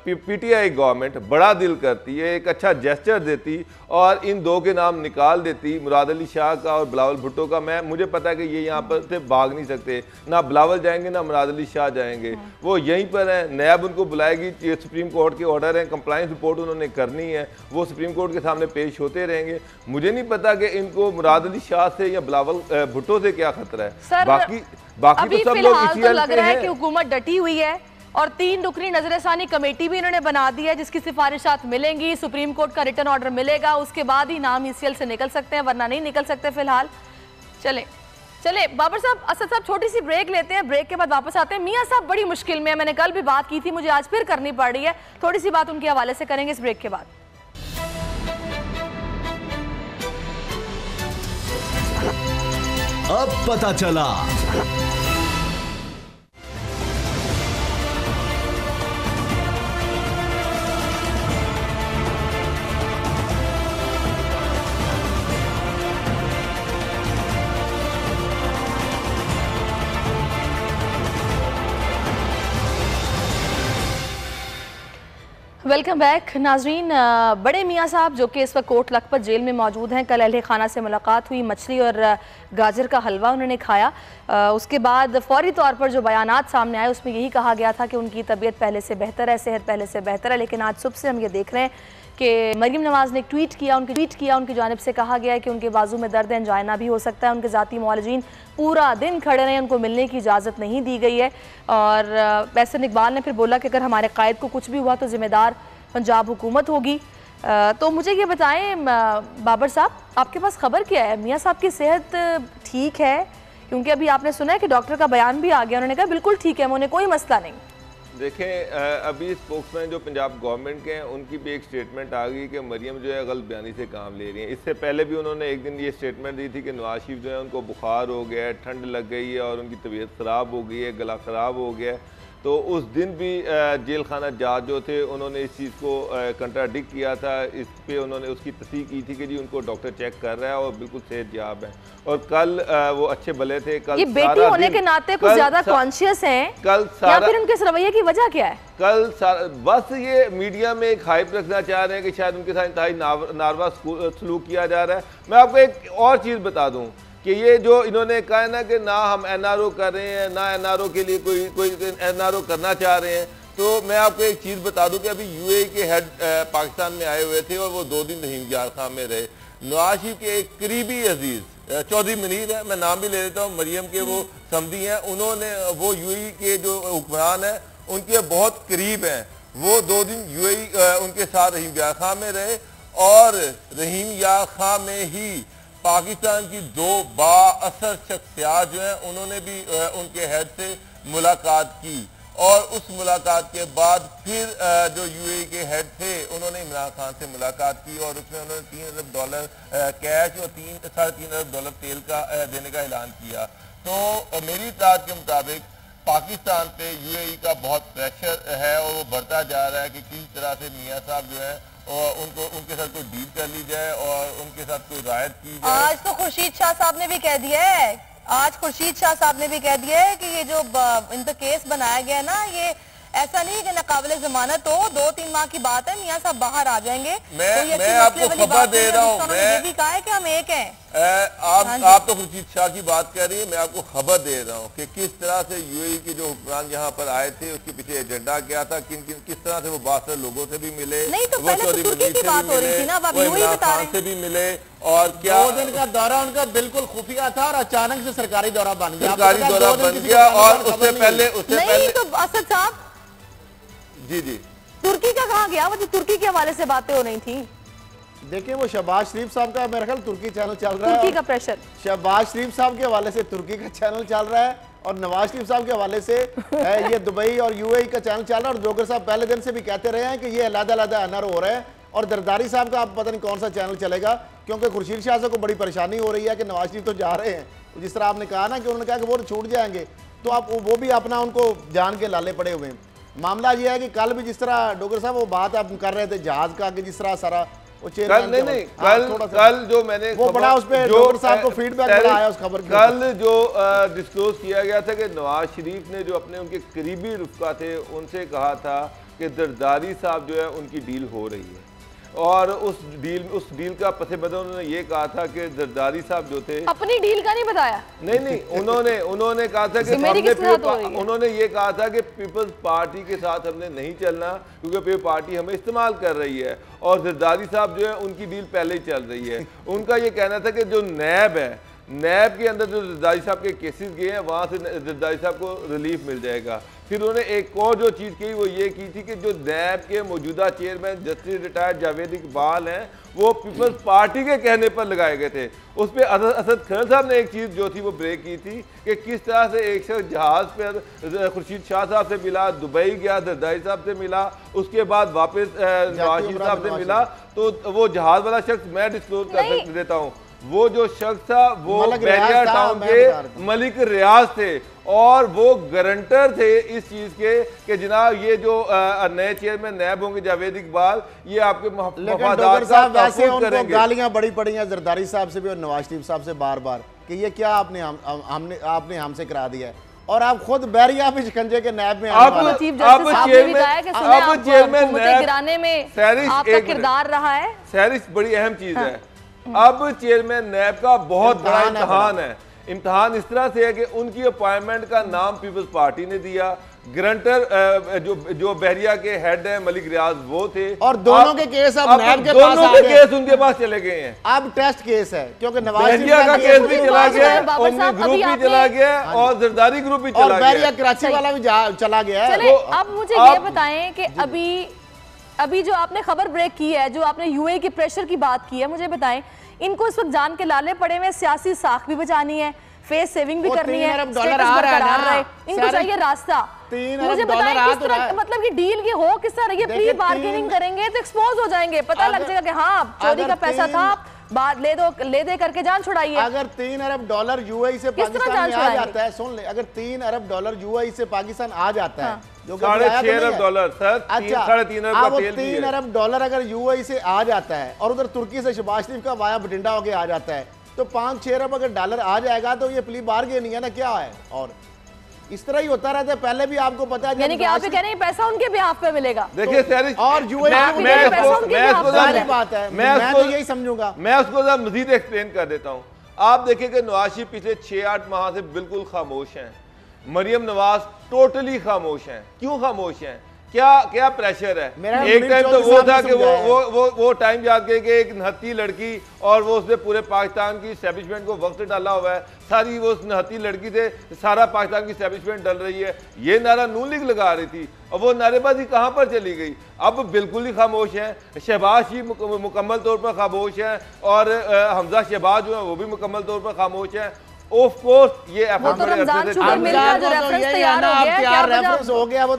Speaker 2: PTI गवर्नमेंट बड़ा दिल करती है, एक अच्छा जेस्चर देती और इन 2 के नाम निकाल देती, मुराद अली शाह का और बिलावल भुट्टो का, मुझे पता है कि ये यहाँ पर से भाग नहीं सकते, ना बिलावल जाएंगे ना मुराद अली शाह जाएंगे, वो यहीं पर हैं। नैब उनको बुलाएगी, ये सुप्रीम कोर्ट के ऑर्डर हैं, कंप्लाइंस रिपोर्ट उन्होंने करनी है, वो सुप्रीम कोर्ट के सामने पेश होते रहेंगे। मुझे नहीं पता कि इनको मुराद अली शाह से या बिलावल भुट्टो से क्या खतरा है। बाकी तो सब लोग इसी
Speaker 4: तो लग रहा है कि हुकूमत डटी हुई है और 3 रुकनी नजरसानी कमेटी भी इन्होंने बना दी है, जिसकी सिफारिशात मिलेंगी, सुप्रीम कोर्ट का रिटर्न ऑर्डर मिलेगा, उसके बाद ही नाम ECL से निकल सकते हैं, वरना नहीं निकल सकते फिलहाल। चले बाबर साहब, असद साहब छोटी सी ब्रेक लेते हैं, ब्रेक के बाद वापस आते हैं। मियां साहब बड़ी मुश्किल में है, मैंने कल भी बात की थी, मुझे आज फिर करनी पड़ रही है, थोड़ी सी बात उनके हवाले से करेंगे इस ब्रेक के बाद।
Speaker 6: अब पता चला
Speaker 4: वेलकम बैक नाजरीन। बड़े मियाँ साहब जो कि इस वक्त कोट लखपत जेल में मौजूद हैं, कल अहले खाना से मुलाकात हुई, मछली और गाजर का हलवा उन्होंने खाया। उसके बाद फौरी तौर पर जो बयानात सामने आए उसमें यही कहा गया था कि उनकी तबीयत पहले से बेहतर है, सेहत पहले से बेहतर है। लेकिन आज सुबह से हम ये देख रहे हैं कि मरीम नवाज़ ने ट्वीट किया, उनकी जानिब से कहा गया है कि उनके बाजू में दर्द एंजाइना भी हो सकता है। उनके ज़ाती मुआलजीन पूरा दिन खड़े रहे, उनको मिलने की इजाज़त नहीं दी गई है। और एहसन इकबाल ने फिर बोला कि अगर हमारे कायद को कुछ भी हुआ तो ज़िम्मेदार पंजाब हुकूमत होगी। तो मुझे ये बताएं बाबर साहब, आपके पास खबर क्या है, मियाँ साहब की सेहत ठीक है? क्योंकि अभी आपने सुना है कि डॉक्टर का बयान भी आ गया, उन्होंने कहा बिल्कुल ठीक है, उन्हें कोई मसला नहीं।
Speaker 2: देखें, अभी स्पोक्समैन जो पंजाब गवर्नमेंट के हैं उनकी भी एक स्टेटमेंट आ गई कि मरियम जो है गलत बयानी से काम ले रही हैं। इससे पहले भी उन्होंने एक दिन ये स्टेटमेंट दी थी कि नवाज शरीफ जो है उनको बुखार हो गया है, ठंड लग गई है और उनकी तबीयत ख़राब हो गई है, गला ख़राब हो गया है। तो उस दिन भी जेल खाना जज जो थे उन्होंने इस चीज़ को कंट्राडिक्ट किया था। इस पे उन्होंने उसकी तस्दीक की थी कि जी उनको डॉक्टर चेक कर रहा है और बिल्कुल सेहतयाब है। और कल वो अच्छे भले थे। कल
Speaker 4: ये बेटी होने के नाते कुछ ज़्यादा कॉन्शियस हैं
Speaker 2: कल सारा,
Speaker 4: या फिर उनके इस रवैये की वजह क्या है?
Speaker 2: कल बस ये मीडिया में एक हाइप रखना चाह रहे हैं कि शायद उनके साथ इंतहाई नारवा सलूक किया जा रहा है। मैं आपको एक और चीज़ बता दूँ कि ये जो इन्होंने कहा है ना कि ना हम NRO कर रहे हैं, ना NRO के लिए कोई NRO करना चाह रहे हैं, तो मैं आपको एक चीज़ बता दूं कि अभी UAE के हेड पाकिस्तान में आए हुए थे और वो 2 दिन रहीम यार खान में रहे। नवाज शरीफ के एक करीबी अजीज चौधरी मनीर है, मैं नाम भी ले लेता हूँ, मरियम के वो समधी हैं, उन्होंने वो UAE के जो हुक्मरान हैं उनके बहुत करीब हैं, वो 2 दिन UAE उनके साथ रहीम यार खान में रहे और रहीम यार खान में ही पाकिस्तान की 2 बाअसर शख्सियात जो हैं उन्होंने भी उनके हेड से मुलाकात की। और उस मुलाकात के बाद फिर जो UAE के हेड थे उन्होंने इमरान खान से मुलाकात की और उसमें उन्होंने $3 अरब कैश और $3.5 अरब तेल का देने का ऐलान किया। तो मेरी इत्तलात के मुताबिक पाकिस्तान पे UAE का बहुत प्रेशर है और वो बढ़ता जा रहा है कि किस तरह से मियाँ साहब जो है और उनके साथ कोई डील कर ली जाए और उनके साथ कोई रायत की जाए।
Speaker 4: आज तो खुर्शीद शाह साहब ने भी कह दिया है, कि ये जो इनका केस बनाया गया है ना, ये ऐसा नहीं कि नाकाबिले जमानत हो, 2-3 माह की बात है, मियाँ साहब बाहर आ जाएंगे।
Speaker 2: मैं आपको खबर दे रहा हूँ,
Speaker 4: ये भी कहा है कि हम एक हैं।
Speaker 2: आप तो खुर्शीद शाह की बात कर रही है, मैं आपको खबर दे रहा हूँ कि किस तरह से UAE के जो हुक्मरान यहाँ पर आए थे उसके पीछे एजेंडा क्या था, किस तरह से वो 62 लोगों से भी मिले,
Speaker 4: नहीं तो पहले तो तुर्की की बात हो रही थी ना, अब UAE बता रहे हैं
Speaker 2: से भी मिले। और क्या
Speaker 5: 2 दिन का दौरा उनका बिल्कुल खुफिया था और अचानक से सरकारी दौरा बन गया,
Speaker 2: और उससे पहले
Speaker 4: तो असद साहब
Speaker 2: जी
Speaker 4: तुर्की का कहाँ गया? वो तुर्की के हवाले से बातें हो रही थी।
Speaker 5: देखिए वो शहबाज शरीफ साहब का मेरा ख्याल तुर्की चैनल चल रहा है,
Speaker 4: तुर्की का प्रेशर
Speaker 5: शहबाज शरीफ साहब के हवाले से तुर्की का चैनल चल रहा है और नवाज शरीफ साहब के हवाले से ये दुबई और UAE का चैनल चल रहा है। और डोगर साहब पहले दिन से भी कहते रहे हैं कि ये अलग-अलग NRO हो रहा है। और दरदारी साहब का आप पता नहीं कौन सा चैनल चलेगा, क्योंकि खुर्शीद शाह से को बड़ी परेशानी हो रही है कि नवाज शरीफ तो जा रहे हैं, जिस तरह आपने कहा ना कि उन्होंने कहा कि वो छूट जाएंगे, तो आप वो भी अपना उनको जान के लाले पड़े हुए हैं। मामला ये है कि कल भी जिस तरह डोगर साहब वो बात आप कर रहे थे जहाज का, कि जिस तरह सारा वो
Speaker 2: कल जो मैंने
Speaker 5: वो बड़ा उस पे डोगर साहब को फीडबैक बड़ा आया उस खबर के
Speaker 2: कल जो डिस्क्लोज किया गया था कि नवाज शरीफ ने जो अपने उनके करीबी रुफका थे उनसे कहा था कि जरदारी साहब जो है उनकी डील हो रही है। और उस डील का पसे बदल उन्होंने ये कहा था कि जरदारी साहब जो थे,
Speaker 4: अपनी डील का नहीं बताया,
Speaker 2: नहीं उन्होंने कहा था कि उन्होंने ये कहा था कि पीपल्स पार्टी के साथ हमने नहीं चलना क्योंकि पीपल्स पार्टी हमें इस्तेमाल कर रही है, और जरदारी साहब जो है उनकी डील पहले ही चल रही है। उनका ये कहना था कि जो नैब है, नैब के अंदर जो जरदारी साहब के केसेस गए हैं वहाँ से जरदारी साहब को रिलीफ मिल जाएगा। फिर उन्होंने एक और जो चीज़ की वो ये की थी कि जो नैब के मौजूदा chairman justice retired Javed Iqbal हैं वो पीपल्स पार्टी के कहने पर लगाए गए थे। उस पर असद खरल साहब ने एक चीज़ जो थी वो ब्रेक की थी कि किस तरह से एक शख्स जहाज़ पर खुर्शीद शाह साहब से मिला, दुबई गया, जरदारी साहब से मिला, उसके बाद वापस नवाज शरीफ साहब से मिला। तो वो जहाज़ वाला शख्स मैं डिस्क्लोज कर देता हूँ, वो जो शख्स था वो बैरिया टाउन के मलिक रियाज थे और वो गारंटर थे इस चीज के कि जनाब ये जो नए चेयरमैन नैब होंगे जावेद इकबाल, ये आपके
Speaker 5: वफादार साहब वैसे उनको गालियां बड़ी पड़ी हैं जरदारी साहब से भी और नवाज शरीफ साहब से बार बार कि ये क्या आपने हमसे करा दिया है, और आप खुद बैरिया भी शिकंजे के नैब में
Speaker 4: गिराने में आपका किरदार रहा है।
Speaker 2: सैरिश बड़ी अहम चीज है। अब चेयरमैन नैब का बहुत बड़ा इम्तहान है। इम्तहान इस तरह से है कि उनकी अपॉइंटमेंट का नाम पीपल्स पार्टी ने दिया, ग्रंटर जो बहरिया के हेड है मलिक रियाज वो थे, और
Speaker 5: दोनों के केस अब नैब के पास
Speaker 2: दोनों के केस उनके पास चले गए हैं।
Speaker 5: अब टेस्ट केस है क्योंकि नवाज
Speaker 2: बहरिया का केस भी चला गया, ओमनी ग्रुप भी चला गया और जरदारी ग्रुप भी चला गया,
Speaker 5: बहरिया कराची वाला भी चला गया है।
Speaker 4: अब मुझे ये बताएं कि अभी जो आपने खबर ब्रेक की है, जो आपने यूए के प्रेशर की बात की है, मुझे बताएं इनको इस वक्त जान के लाले पड़े हुए, सियासी साख भी बचानी है, फेस सेविंग भी करनी है, स्टेटस बरकरार रहे, इनको चाहिए रास्ता। मुझे बताएं किस तरह, मतलब कि डील की हो किस तरह, ये प्री बार्गेनिंग करेंगे तो एक्सपोज हो जाएंगे, पता लग जाएगा कि हाँ चोरी का पैसा था, बात ले दे करके जान छुड़ाइए।
Speaker 5: अगर $3 अरब यूएई से पाकिस्तान में आ जाता है, सुन ले, अगर $3 अरब यूएई से पाकिस्तान आ जाता है, जो
Speaker 2: $6.5 अरब सर,
Speaker 5: अच्छा, $3 अरब अगर यूएई से आ जाता है और उधर तुर्की से शहबाज शरीफ का वाया बठिंडा होके आ जाता है, तो $5-6 अरब अगर डॉलर आ जाएगा तो ये प्ली बार्गेनिंग है ना, क्या है। और इस तरह ही होता रहता है, पहले भी आपको पता है,
Speaker 4: यानी कि आप कह रहे हैं पैसा उनके बिहाफ पे मिलेगा।
Speaker 2: देखिए सैरिश,
Speaker 5: और बात है, मैं तो यही समझूंगा।
Speaker 2: मैं उसको मजीद एक्सप्लेन कर देता हूँ। आप देखिए कि नवाज शरीफ पिछले 6-8 माह से बिल्कुल खामोश हैं, मरियम नवाज टोटली खामोश हैं। क्यों खामोश हैं, क्या प्रेशर है। एक टाइम तो वो था कि वो टाइम याद के एक नहत्ती लड़की और वो उसने पूरे पाकिस्तान की एस्टेब्लिशमेंट को वक्त डाला हुआ है, सारी वो उस नहत्ती लड़की से सारा पाकिस्तान की एस्टेब्लिशमेंट डल रही है। ये नारा नून लीग लगा रही थी और वो नारेबाजी कहाँ पर चली गई, अब बिल्कुल ही खामोश है। शहबाज ही मुकम्मल तौर पर खामोश है और हमजा शहबाज जो है वो भी मुकम्मल तौर पर खामोश है। ऑफ कोर्स ये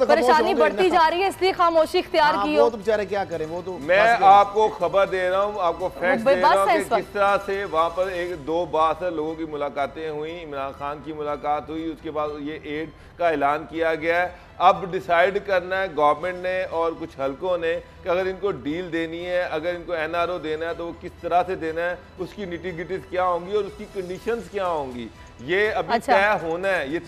Speaker 4: परेशानी बढ़ती जा रही है, इसलिए खामोशी इख्तियार की हो।
Speaker 5: तो बेचारे क्या करें, वो तो
Speaker 2: मैं आपको खबर दे रहा हूँ, आपको फैक्ट दे रहा हूँ कि किस तरह से वहाँ पर 1-2 बासर लोगों की मुलाकातें हुई, इमरान खान की मुलाकात हुई, उसके बाद ये एड का ऐलान किया गया है। अब डिसाइड करना है गवर्नमेंट ने और कुछ हलकों ने कि अगर इनको डील देनी है, अगर इनको एनआरओ देना है तो वो किस तरह से देना है, उसकी निटी-गिटीज क्या होंगी और उसकी कंडीशंस क्या होंगी, ये अभी तय होना है। ये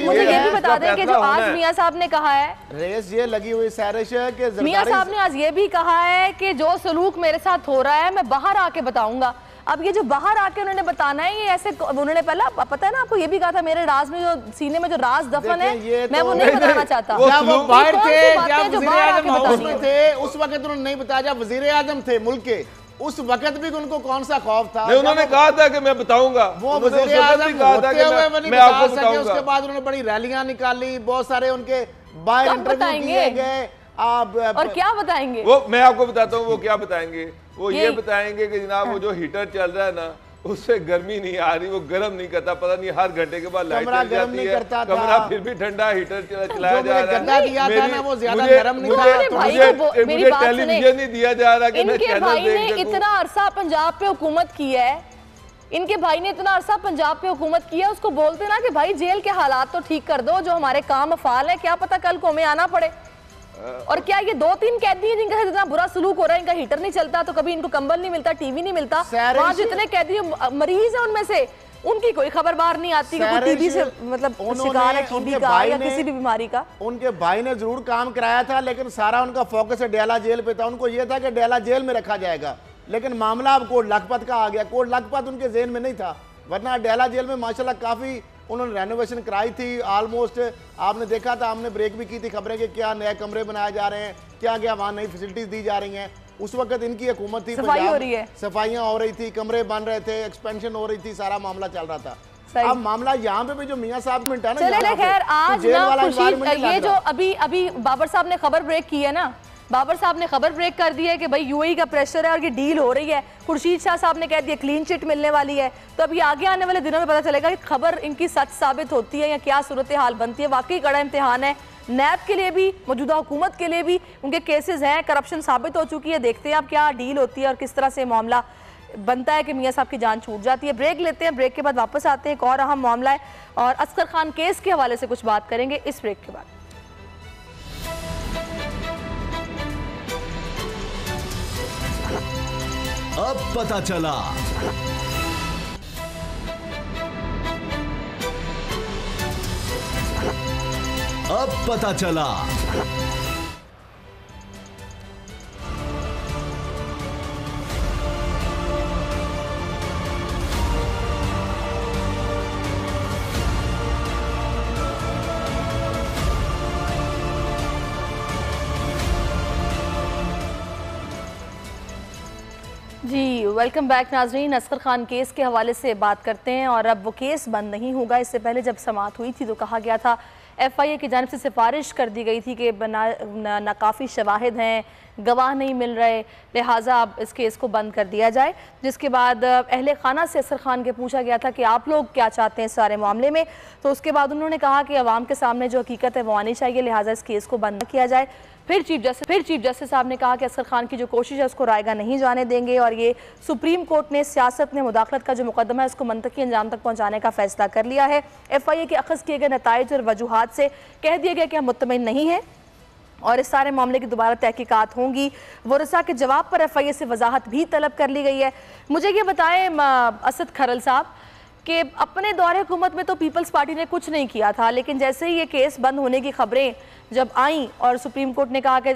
Speaker 4: मुझे ये भी बता दें कि जो आज मियां साहब ने कहा है,
Speaker 5: रेस ये लगी हुई सैरिश है कि
Speaker 4: मियां साहब ने आज ये भी कहा है कि जो सलूक मेरे साथ हो रहा है मैं बाहर आके बताऊंगा। अब ये जो बाहर आके उन्होंने बताना है, ये ऐसे उन्होंने पहला पता है ना आपको, ये भी कहा था मेरे राज में जो सीने में जो राज दफन है मैं वो नहीं बताना चाहता।
Speaker 5: वो बाहर थे, उस वक्त उन्होंने नहीं बताया, जब वजीर आजम थे मुल्क के, उस वक्त भी उनको कौन सा खौफ था।
Speaker 2: उन्होंने कहा था कि मैं बताऊंगा,
Speaker 5: वो वजीर आजम होते हुए वो नहीं बता सके। उसके बाद उन्होंने बड़ी रैलियां निकाली, बहुत सारे उनके बाहर इंटरव्यू किए गए। आप
Speaker 4: और क्या बताएंगे,
Speaker 2: वो मैं आपको बताता हूँ वो क्या बताएंगे। वो ये बताएंगे कि जनाब वो जो हीटर चल रहा है ना उससे गर्मी नहीं आ रही, वो गर्म नहीं करता, पता नहीं हर घंटे के बाद लाइट चल जाती है, कमरा फिर भी ठंडा हीटर चलाया जा रहा है। मुझे टेलीविजन नहीं दिया जा रहा कि मैं चैनल देख सकूं।
Speaker 4: इतना अरसा पंजाब पे हुकूमत की है, इनके भाई ने इतना अरसा पंजाब पे हुकूमत की है, उसको बोलते ना कि भाई जेल के हालात तो ठीक कर दो, जो हमारे काम अफाल है, क्या पता कल को हमें आना पड़े। और क्या ये 2-3 कैदी हैं जिनका इतना बुरा सलूक हो रहा है, इनका हीटर नहीं चलता तो कभी इनको कंबल नहीं मिलता, टीवी नहीं मिलता, वहां जितने कैदी मरीज हैं उनमें से उनकी कोई खबर बाहर नहीं आती कि टीबी से मतलब शिकार है, टीबी का या किसी भी बीमारी का।
Speaker 5: उनके भाई ने जरूर काम कराया था, लेकिन सारा उनका फोकस डेला जेल पे था। उनको यह था कि डेला जेल में रखा जाएगा, लेकिन मामला अब कोट लखपत का आ गया। कोट लखपत उनके जेहन में नहीं था, वरना डेला जेल में माशाल्लाह काफ़ी उन्होंने रेनोवेशन कराई थी। ऑलमोस्ट आपने देखा था, हमने ब्रेक भी की थी खबरें कि क्या नए कमरे बनाए जा रहे हैं, क्या क्या वहाँ नई फैसिलिटीज दी जा रही हैं। उस वक्त इनकी हुकूमत थी,
Speaker 4: सफाई हो रही है,
Speaker 5: सफाइयाँ हो रही थी, कमरे बन रहे थे, एक्सपेंशन हो रही थी, सारा मामला चल रहा था। अब मामला यहाँ पे भी जो मियाँ साहब में
Speaker 4: चले खैर आज ना खुर्शीद, ये जो अभी बाबर साहब ने खबर ब्रेक की है ना, बाबर साहब ने खबर ब्रेक कर दी है कि भाई यूएई का प्रेशर है और ये डील हो रही है। खुर्शीद शाह साहब ने कह दिया क्लीन चिट मिलने वाली है। तो अभी आगे आने वाले दिनों में पता चलेगा कि खबर इनकी सच साबित होती है या क्या सूरत हाल बनती है। वाकई कड़ा इम्तिहान है नैब के लिए भी, मौजूदा हुकूमत के लिए भी। उनके केसेस हैं, करप्शन साबित हो चुकी है। देखते हैं अब क्या डील होती है और किस तरह से मामला बनता है कि मियाँ साहब की जान छूट जाती है। ब्रेक लेते हैं, ब्रेक के बाद वापस आते हैं। एक और अहम मामला है और असगर खान केस के हवाले से कुछ बात करेंगे इस ब्रेक के बाद।
Speaker 6: अब पता चला, अब पता चला।
Speaker 4: जी वेलकम बैक नाजरीन। असगर खान केस के हवाले से बात करते हैं और अब वो केस बंद नहीं होगा। इससे पहले जब समाअत हुई थी तो कहा गया था, FIA की जानिब से सिफारिश कर दी गई थी कि नाकाफ़ी शवाहिद हैं, गवाह नहीं मिल रहे, लिहाजा अब इस केस को बंद कर दिया जाए। जिसके बाद अहले खाना से असगर खान के पूछा गया था कि आप लोग क्या चाहते हैं इस सारे मामले में। तो उसके बाद उन्होंने कहा कि अवाम के सामने जो हकीकत है वो आनी चाहिए, लिहाजा इस केस को बंद किया जाए। फिर चीफ जस्टिस साहब ने कहा कि असगर खान की जो कोशिश है उसको रायगा नहीं जाने देंगे और ये सुप्रीम कोर्ट ने सियासत में मुदाखलत का जो मुकदमा है उसको मंतकी अंजाम तक पहुंचाने का फैसला कर लिया है। FIA के अखज़ किए गए नताइज और वजूहात से कह दिया गया कि हम मुत्तमिन नहीं हैं और इस सारे मामले की दोबारा तहकीकात होंगी। वरसा के जवाब पर FIA से वजाहत भी तलब कर ली गई है। मुझे ये बताएं असद खरल साहब कि अपने दौरे हुकूमत में तो पीपल्स पार्टी ने कुछ नहीं किया था, लेकिन जैसे ही ये केस बंद होने की खबरें जब आईं और सुप्रीम कोर्ट ने कहा कि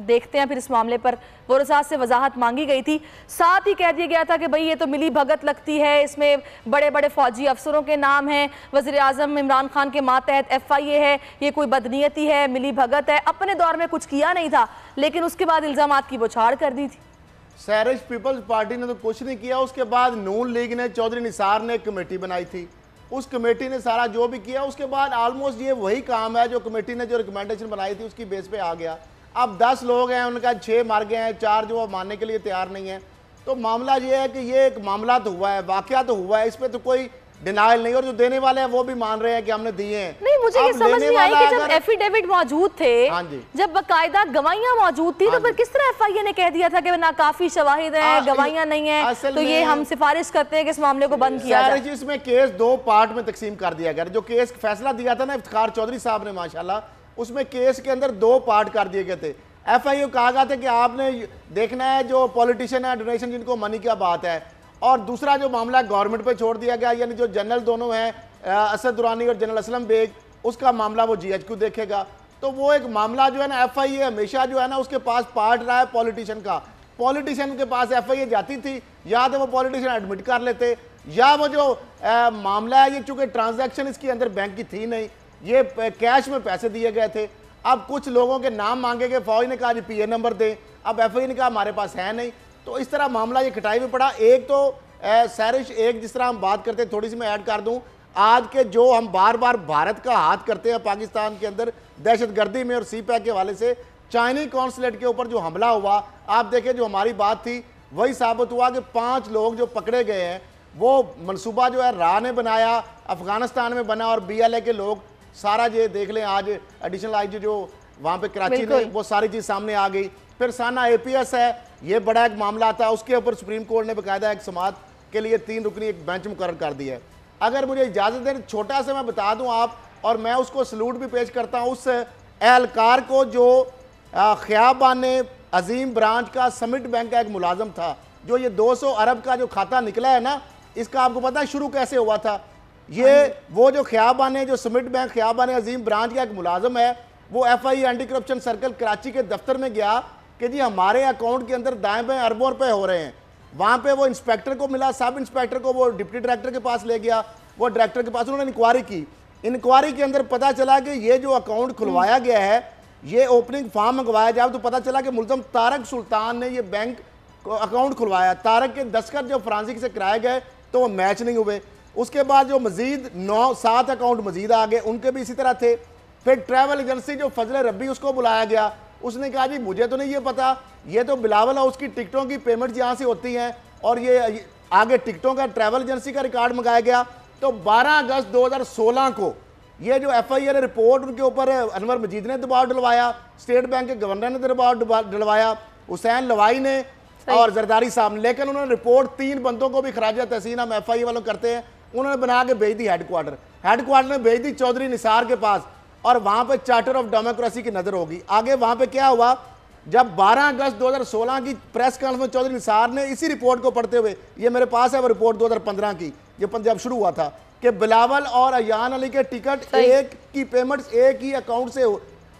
Speaker 4: देखते हैं फिर इस मामले पर वरसा से वजाहत मांगी गई थी, साथ ही कह दिया गया था कि भाई ये तो मिली भगत लगती है, इसमें बड़े बड़े फौजी अफसरों के नाम हैं, वज़ीर आज़म इमरान खान के मातहत FIA है, ये कोई बदनीयती है, मिली भगत है। अपने दौर में कुछ किया नहीं था, लेकिन उसके बाद इल्ज़ामात की बौछार कर दी थी।
Speaker 5: सैरिश पीपल्स पार्टी ने तो कुछ नहीं किया। उसके बाद नून लीग ने, चौधरी निसार ने एक कमेटी बनाई थी, उस कमेटी ने सारा जो भी किया। उसके बाद ऑलमोस्ट ये वही काम है जो कमेटी ने जो रिकमेंडेशन बनाई थी उसकी बेस पे आ गया। अब 10 लोग हैं, उनका 6 मार गए हैं, 4 जो मानने के लिए तैयार नहीं है। तो मामला ये है कि ये एक मामला तो हुआ है, वाकया तो हुआ है, इस पर तो कोई डिनाइल नहीं, और जो देने वाले हैं वो भी मान रहे हैं कि हमने दिए हैं।
Speaker 4: नहीं, मुझे ये समझ नहीं आई कि जब एफिडेविट मौजूद थे, जब बकायदा गवाहियां मौजूद थी, तो फिर किस तरह FIA ने कह दिया था कि नाकाफी शवाहिद हैं, गवाहियां नहीं है, तो ये हम सिफारिश करते हैं कि इस मामले को बंद किया जाए।
Speaker 5: इसमें केस 2 पार्ट में तकसीम कर दिया गया। जो केस फैसला दिया था ना इफ्तिखार चौधरी साहब ने माशाल्लाह, उसमें केस के अंदर 2 पार्ट कर दिए गए थे। FIA कहा गया था कि आपने देखना है जो पॉलिटिशियन है, डोनेशन जिनको मनी का बात है, और दूसरा जो मामला गवर्नमेंट पे छोड़ दिया गया, यानी जो जनरल दोनों हैं असद दुरानी और जनरल असलम बेग, उसका मामला वो GHQ देखेगा। तो वो एक मामला जो है ना FIA हमेशा जो है ना उसके पास पार्ट रहा है पॉलिटिशियन का। पॉलिटिशियन के पास FIA जाती थी, या तो वो पॉलिटिशियन एडमिट कर लेते, या वो जो मामला है, ये चूंकि ट्रांजैक्शन इसके अंदर बैंक की थी नहीं, ये कैश में पैसे दिए गए थे। अब कुछ लोगों के नाम मांगे गए, फौज ने कहा जी PA नंबर दें, अब FIA ने कहा हमारे पास है नहीं। तो इस तरह मामला ये खटाई में पड़ा। एक तो सैरिश, एक जिस तरह हम बात करते हैं, थोड़ी सी मैं ऐड कर दूं, आज के जो हम बार बार भारत का हाथ करते हैं पाकिस्तान के अंदर दहशतगर्दी में और CPAC के हवाले से, चाइनीज कॉन्सुलेट के ऊपर जो हमला हुआ, आप देखें जो हमारी बात थी वही साबित हुआ कि 5 लोग जो पकड़े गए हैं, वो मनसूबा जो है राह ने बनाया, अफगानिस्तान में बना, और BLA के लोग सारा ये देख लें, आज एडिशनल IG जो वहाँ पे कराची में, वो सारी चीज़ सामने आ गई। फिर साना APS है, ये बड़ा एक मामला था, उसके ऊपर सुप्रीम कोर्ट ने बाकायदा एक समाअत के लिए 3 रुकनी एक बेंच मुकर्रर कर दिया है। अगर मुझे इजाज़त दें, छोटा सा मैं बता दूं आप, और मैं उसको सलूट भी पेश करता हूं उस एहलकार को जो ख्याबान अजीम ब्रांच का समिट बैंक का एक मुलाजम था, जो ये 200 अरब का जो खाता निकला है ना, इसका आपको पता है शुरू कैसे हुआ था? ये वो जो ख्याबान है, जो समिट बैंक ख्याबान अजीम ब्रांच का एक मुलाजम है, वो FI anti corruption circle Karachi के दफ्तर में गया कि जी हमारे अकाउंट के अंदर दाएं बाएं अरबों रुपए हो रहे हैं। वहां पे वो इंस्पेक्टर को मिला, सब इंस्पेक्टर को वो डिप्टी डायरेक्टर के पास ले गया, वो डायरेक्टर के पास उन्होंने इंक्वायरी की। इंक्वायरी के अंदर पता चला कि ये जो अकाउंट खुलवाया गया है, ये ओपनिंग फॉर्म मंगवाया जाए तो पता चला कि मुल्ज़म तारक सुल्तान ने ये बैंक अकाउंट खुलवाया। तारक के दस्तखत जो फ्रांसिक से कराए गए तो वो मैच नहीं हुए। उसके बाद जो मजीद 9-7 अकाउंट मजीद आ गए, उनके भी इसी तरह थे। फिर ट्रैवल एजेंसी जो फजल रब्बी, उसको बुलाया गया, उसने कहा जी मुझे तो नहीं ये पता, ये तो बिलावल हाउस की टिकटों की पेमेंट यहाँ से होती हैं और ये आगे टिकटों का ट्रैवल एजेंसी का रिकॉर्ड मंगाया गया। तो 12 अगस्त 2016 को ये जो FIR रिपोर्ट उनके ऊपर अनवर मजीद ने दबाव डलवाया, स्टेट बैंक के गवर्नर ने दबाव डलवाया, हुसैन लवाई ने और जरदारी साहब ने। लेकिन उन्होंने रिपोर्ट 3 बंदों को भी खराज तहसीन हम FI वालों करते हैं, उन्होंने बना के भेज दी हेडक्वार्टर में भेज दी चौधरी निसार के पास, और वहां पे चार्टर ऑफ डेमोक्रेसी की नजर होगी। आगे वहां पे क्या हुआ, जब 12 अगस्त 2016 की प्रेस कॉन्फ्रेंस में चौधरी निसार ने इसी रिपोर्ट को पढ़ते हुए, ये मेरे पास है वो रिपोर्ट 2015 की, ये पंजाब शुरू हुआ था, कि बिलावल और अयान अली के टिकट एक की पेमेंट्स एक ही अकाउंट से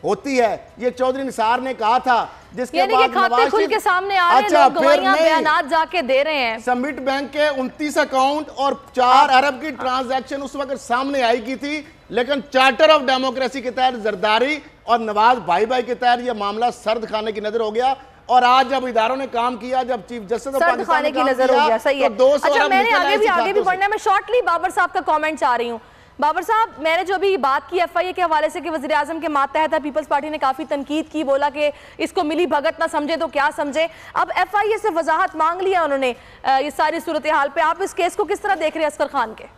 Speaker 5: होती है, ये चौधरी निसार ने कहा था। जिसके बाद
Speaker 4: खाते खुल के सामने आ रहे हैं, लोग गवाहियां बयानात जाके दे रहे हैं।
Speaker 5: समिट बैंक के 29 अकाउंट और 4 अरब की ट्रांजैक्शन उस वक्त सामने आई की थी, लेकिन चार्टर ऑफ डेमोक्रेसी के तहत जरदारी और नवाज भाई के तहत यह मामला सर्द खाने की नजर हो गया। और आज जब इदारों ने काम किया, जब चीफ जस्टिस ऑफ पाकिस्तान ने काम किया,
Speaker 4: सही है।
Speaker 5: तो 200
Speaker 4: अच्छा, मैंने आगे भी बढ़ना है, मैं शॉर्टली बाबर साहब का कमेंट चाह रही हूँ। बाबर साहब, मैंने जो अभी बात की FIA के हवाले से कि वज़ीर आज़म के मातहत है, पीपल्स पार्टी ने काफ़ी तनकीद की, बोला कि इसको मिली भगत ना समझे तो क्या समझे। अब FIA से वजाहत मांग लिया उन्होंने इस सारी सूरत हाल पे। आप इस केस को किस तरह देख रहे हैं असगर खान के?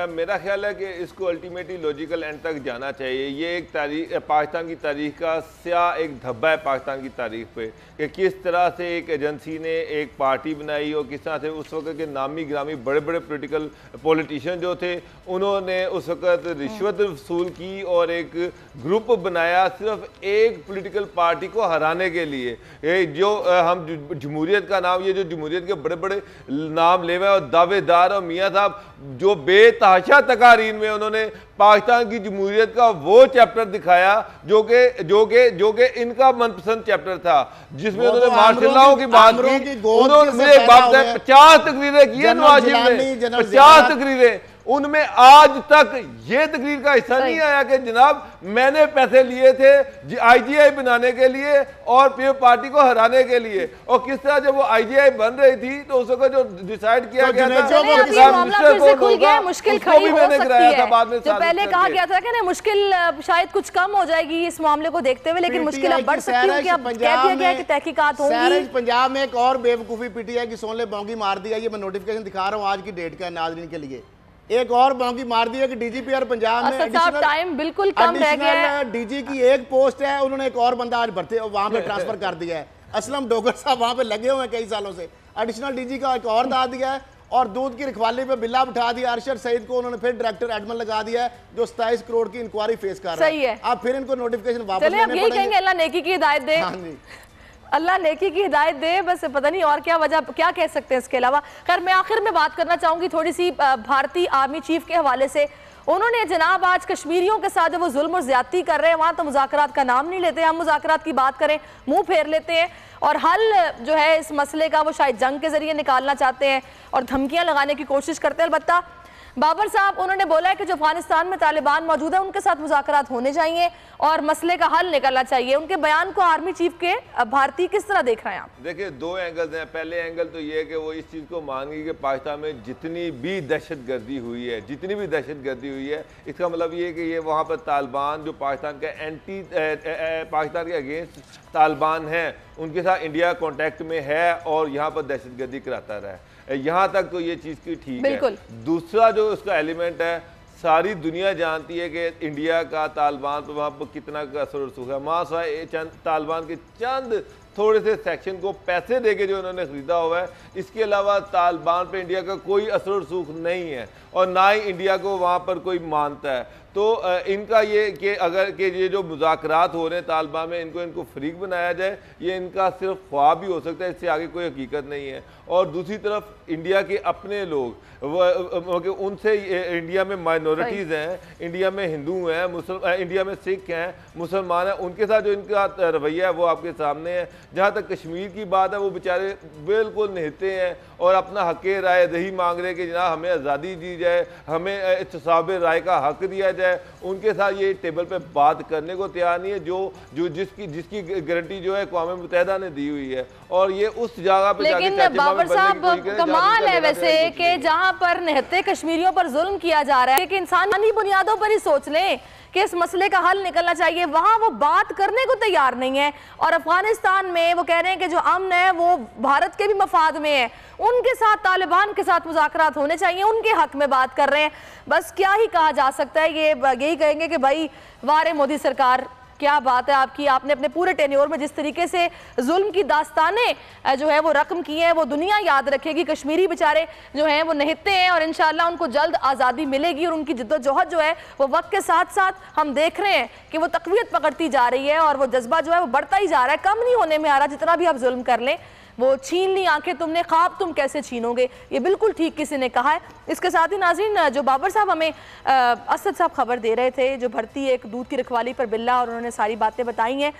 Speaker 2: मेरा ख्याल है कि इसको अल्टीमेटली लॉजिकल एंड तक जाना चाहिए। ये एक तारीख, पाकिस्तान की तारीख का स्याह एक धब्बा है पाकिस्तान की तारीख पे, कि किस तरह से एक एजेंसी ने एक पार्टी बनाई और किस तरह से उस वक्त के नामी ग्रामी बड़े बड़े पॉलिटिकल पॉलिटिशियन जो थे, उन्होंने उस वक्त रिश्वत वसूल की और एक ग्रुप बनाया सिर्फ एक पॉलिटिकल पार्टी को हराने के लिए। जो हम जमहूरियत का नाम, ये जो जमहूरियत के बड़े बड़े नाम ले हुए और दावेदार और मियाँ साहब जो बेतहाशा तकारीर में उन्होंने पाकिस्तान की जमहूरियत का वो चैप्टर दिखाया जो कि इनका मनपसंद चैप्टर था, जिसमें उन्होंने मार्शल की बात की। उन्होंने 50 तकरीरें की है नवाज शरीफ ने, 50 तकरीरें, उनमें आज तक ये तकरीर का हिस्सा नहीं आया कि जनाब मैंने पैसे लिए थे IGI बनाने के लिए और फिर पार्टी को हराने के लिए। और किस तरह जब वो IGI बन रही थी तो उस वक्त जो डिसाइड किया गया था,
Speaker 4: मुश्किल खड़ी हो सकती है। जो पहले कहा गया था कि ना मुश्किल शायद कुछ कम हो जाएगी इस मामले को देखते हुए, लेकिन मुश्किल अब बढ़ सकती है, अब कह दिया गया कि तहकीकात होंगी।
Speaker 5: पंजाब में एक और बेवकूफी PTI की सोने बोंगी मार दिया। ये मैं नोटिफिकेशन दिखा रहा हूँ आज की डेट का नाज़रीन के लिए। एक और बाकी मार दिया कि DGP और पंजाब में
Speaker 4: टाइम बिल्कुल कम रह गया है।
Speaker 5: DG की एक पोस्ट है, उन्होंने एक और बंदा आज भरते वहां पे ट्रांसफर कर दिया है। असलम डोगर साहब वहां पे लगे हुए हैं कई सालों से, एडिशनल DG का एक और दाद दिया है। और दूध की रखवाली पे बिल्ला बिठा दिया अरशद सईद को, उन्होंने फिर डायरेक्टर एडमिन लगा दिया है जो 27 करोड़ की इंक्वायरी फेस कर रहा है। अब फिर इनको नोटिफिकेशन वापस लेने
Speaker 4: पड़ेंगे। कहेंगे अल्लाह नेकी की हिदायत दे, अल्लाह नेकी की हिदायत दे, बस पता नहीं और क्या वजह, क्या कह सकते हैं इसके अलावा। खैर, मैं आखिर में बात करना चाहूँगी थोड़ी सी भारतीय आर्मी चीफ के हवाले से। उन्होंने जनाब आज कश्मीरियों के साथ जो वो जुल्म और ज्यादती कर रहे हैं, वहाँ तो मुज़ाकरात का नाम नहीं लेते। हम मुज़ाकरात की बात करें मुंह फेर लेते हैं, और हल जो है इस मसले का वो शायद जंग के जरिए निकालना चाहते हैं और धमकियाँ लगाने की कोशिश करते हैं। अलबत्ता बाबर साहब उन्होंने बोला है कि जो अफगानिस्तान में तालिबान मौजूद है उनके साथ मुज़ाकरात होने चाहिए और मसले का हल निकलना चाहिए। उनके बयान को आर्मी चीफ के भारतीय किस तरह देख रहे हैं आप?
Speaker 2: देखिए, 2 एंगल्स हैं। पहले एंगल तो ये है कि वो इस चीज़ को मांगी कि पाकिस्तान में जितनी भी दहशतगर्दी हुई है, इसका मतलब ये है कि ये वहाँ पर तालिबान जो पाकिस्तान का पाकिस्तान के अगेंस्ट तालिबान हैं, उनके साथ इंडिया कॉन्टैक्ट में है और यहाँ पर दहशतगर्दी कराता रहा है। यहाँ तक तो ये चीज़ की ठीक है। दूसरा जो उसका एलिमेंट है, सारी दुनिया जानती है कि इंडिया का तालिबान पर वहाँ पर कितना असर रसूख है। तालिबान के चंद थोड़े से सेक्शन को पैसे देके जो इन्होंने ख़रीदा हुआ है। इसके अलावा तालिबान पे इंडिया का कोई असर रसूख नहीं है और ना ही इंडिया को वहाँ पर कोई मानता है। तो इनका ये कि अगर कि ये जो मुज़ाकरात हो रहे हैं तालिबान में, इनको फरीक बनाया जाए, ये इनका सिर्फ ख्वाब ही हो सकता है, इससे आगे कोई हकीकत नहीं है। और दूसरी तरफ इंडिया के अपने लोग उनसे इंडिया में माइनॉरिटीज़ हैं, इंडिया में हिंदू हैं, इंडिया में सिख हैं, मुसलमान हैं, उनके साथ जो इनका रवैया है वो आपके सामने है। जहाँ तक कश्मीर की बात है, वो बेचारे बिल्कुल निहत्ते हैं और अपना हक़ राय दही मांग रहे कि जनाब हमें आज़ादी दी जाए, हमें इत्तेसाब राय का हक़ दिया जाए। उनके साथ ये टेबल पे बात करने को तैयार नहीं है जो जिसकी गारंटी जो है अक़वाम मुत्तहिदा ने दी हुई है। और ये उस जगह पे
Speaker 4: लेकिन बाबर साहब कमाल है वैसे कि जहां पर निहत्ते कश्मीरियों पर जुल्म किया जा रहा है कि इंसानी बुनियादों पर ही सोच लें कि इस मसले का हल निकलना चाहिए, वहां वो बात करने को तैयार नहीं है। और अफगानिस्तान में वो कह रहे हैं कि जो अमन है वो भारत के भी मफाद में है, उनके साथ तालिबान के साथ मुज़ाकरात होने चाहिए, उनके हक में बात कर रहे हैं। बस क्या ही कहा जा सकता है, ये यही कहेंगे कि भाई वारे मोदी सरकार, क्या बात है आपकी, आपने अपने पूरे टेन्योर में जिस तरीके से जुल्म की दास्तानें जो है वो रकम की है वो दुनिया याद रखेगी। कश्मीरी बेचारे जो हैं वो निहत्ते हैं और इंशाल्लाह उनको जल्द आज़ादी मिलेगी और उनकी जिद्दोजहद जो है वो वक्त के साथ साथ हम देख रहे हैं कि वो तक़वियत पकड़ती जा रही है और वो जज्बा जो है वो बढ़ता ही जा रहा है, कम नहीं होने में आ रहा। जितना भी आप जुल्म कर लें, वो छीन ली आंखें तुमने, ख्वाब तुम कैसे छीनोगे, ये बिल्कुल ठीक किसी ने कहा है। इसके साथ ही नाज़रीन, जो बाबर साहब हमें असद साहब खबर दे रहे थे, जो भर्ती एक दूध की रखवाली पर बिल्ला, और उन्होंने सारी बातें बताई हैं।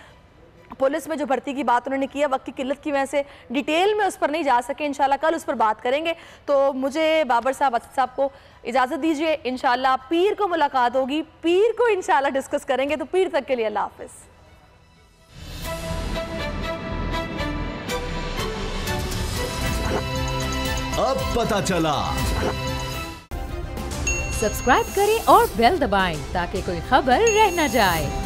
Speaker 4: पुलिस में जो भर्ती की बात उन्होंने की है, वक्त की किल्लत की वजह से डिटेल में उस पर नहीं जा सके, इंशाल्लाह कल उस पर बात करेंगे। तो मुझे बाबर साहब, असद साहब को इजाज़त दीजिए, इंशाल्लाह पीर को मुलाकात होगी, पीर को इंशाल्लाह डिस्कस करेंगे। तो पीर तक के लिए अल्लाह हाफ़िज़।
Speaker 6: अब पता चला।
Speaker 1: सब्सक्राइब करें और बेल दबाएं ताकि कोई खबर रह न जाए।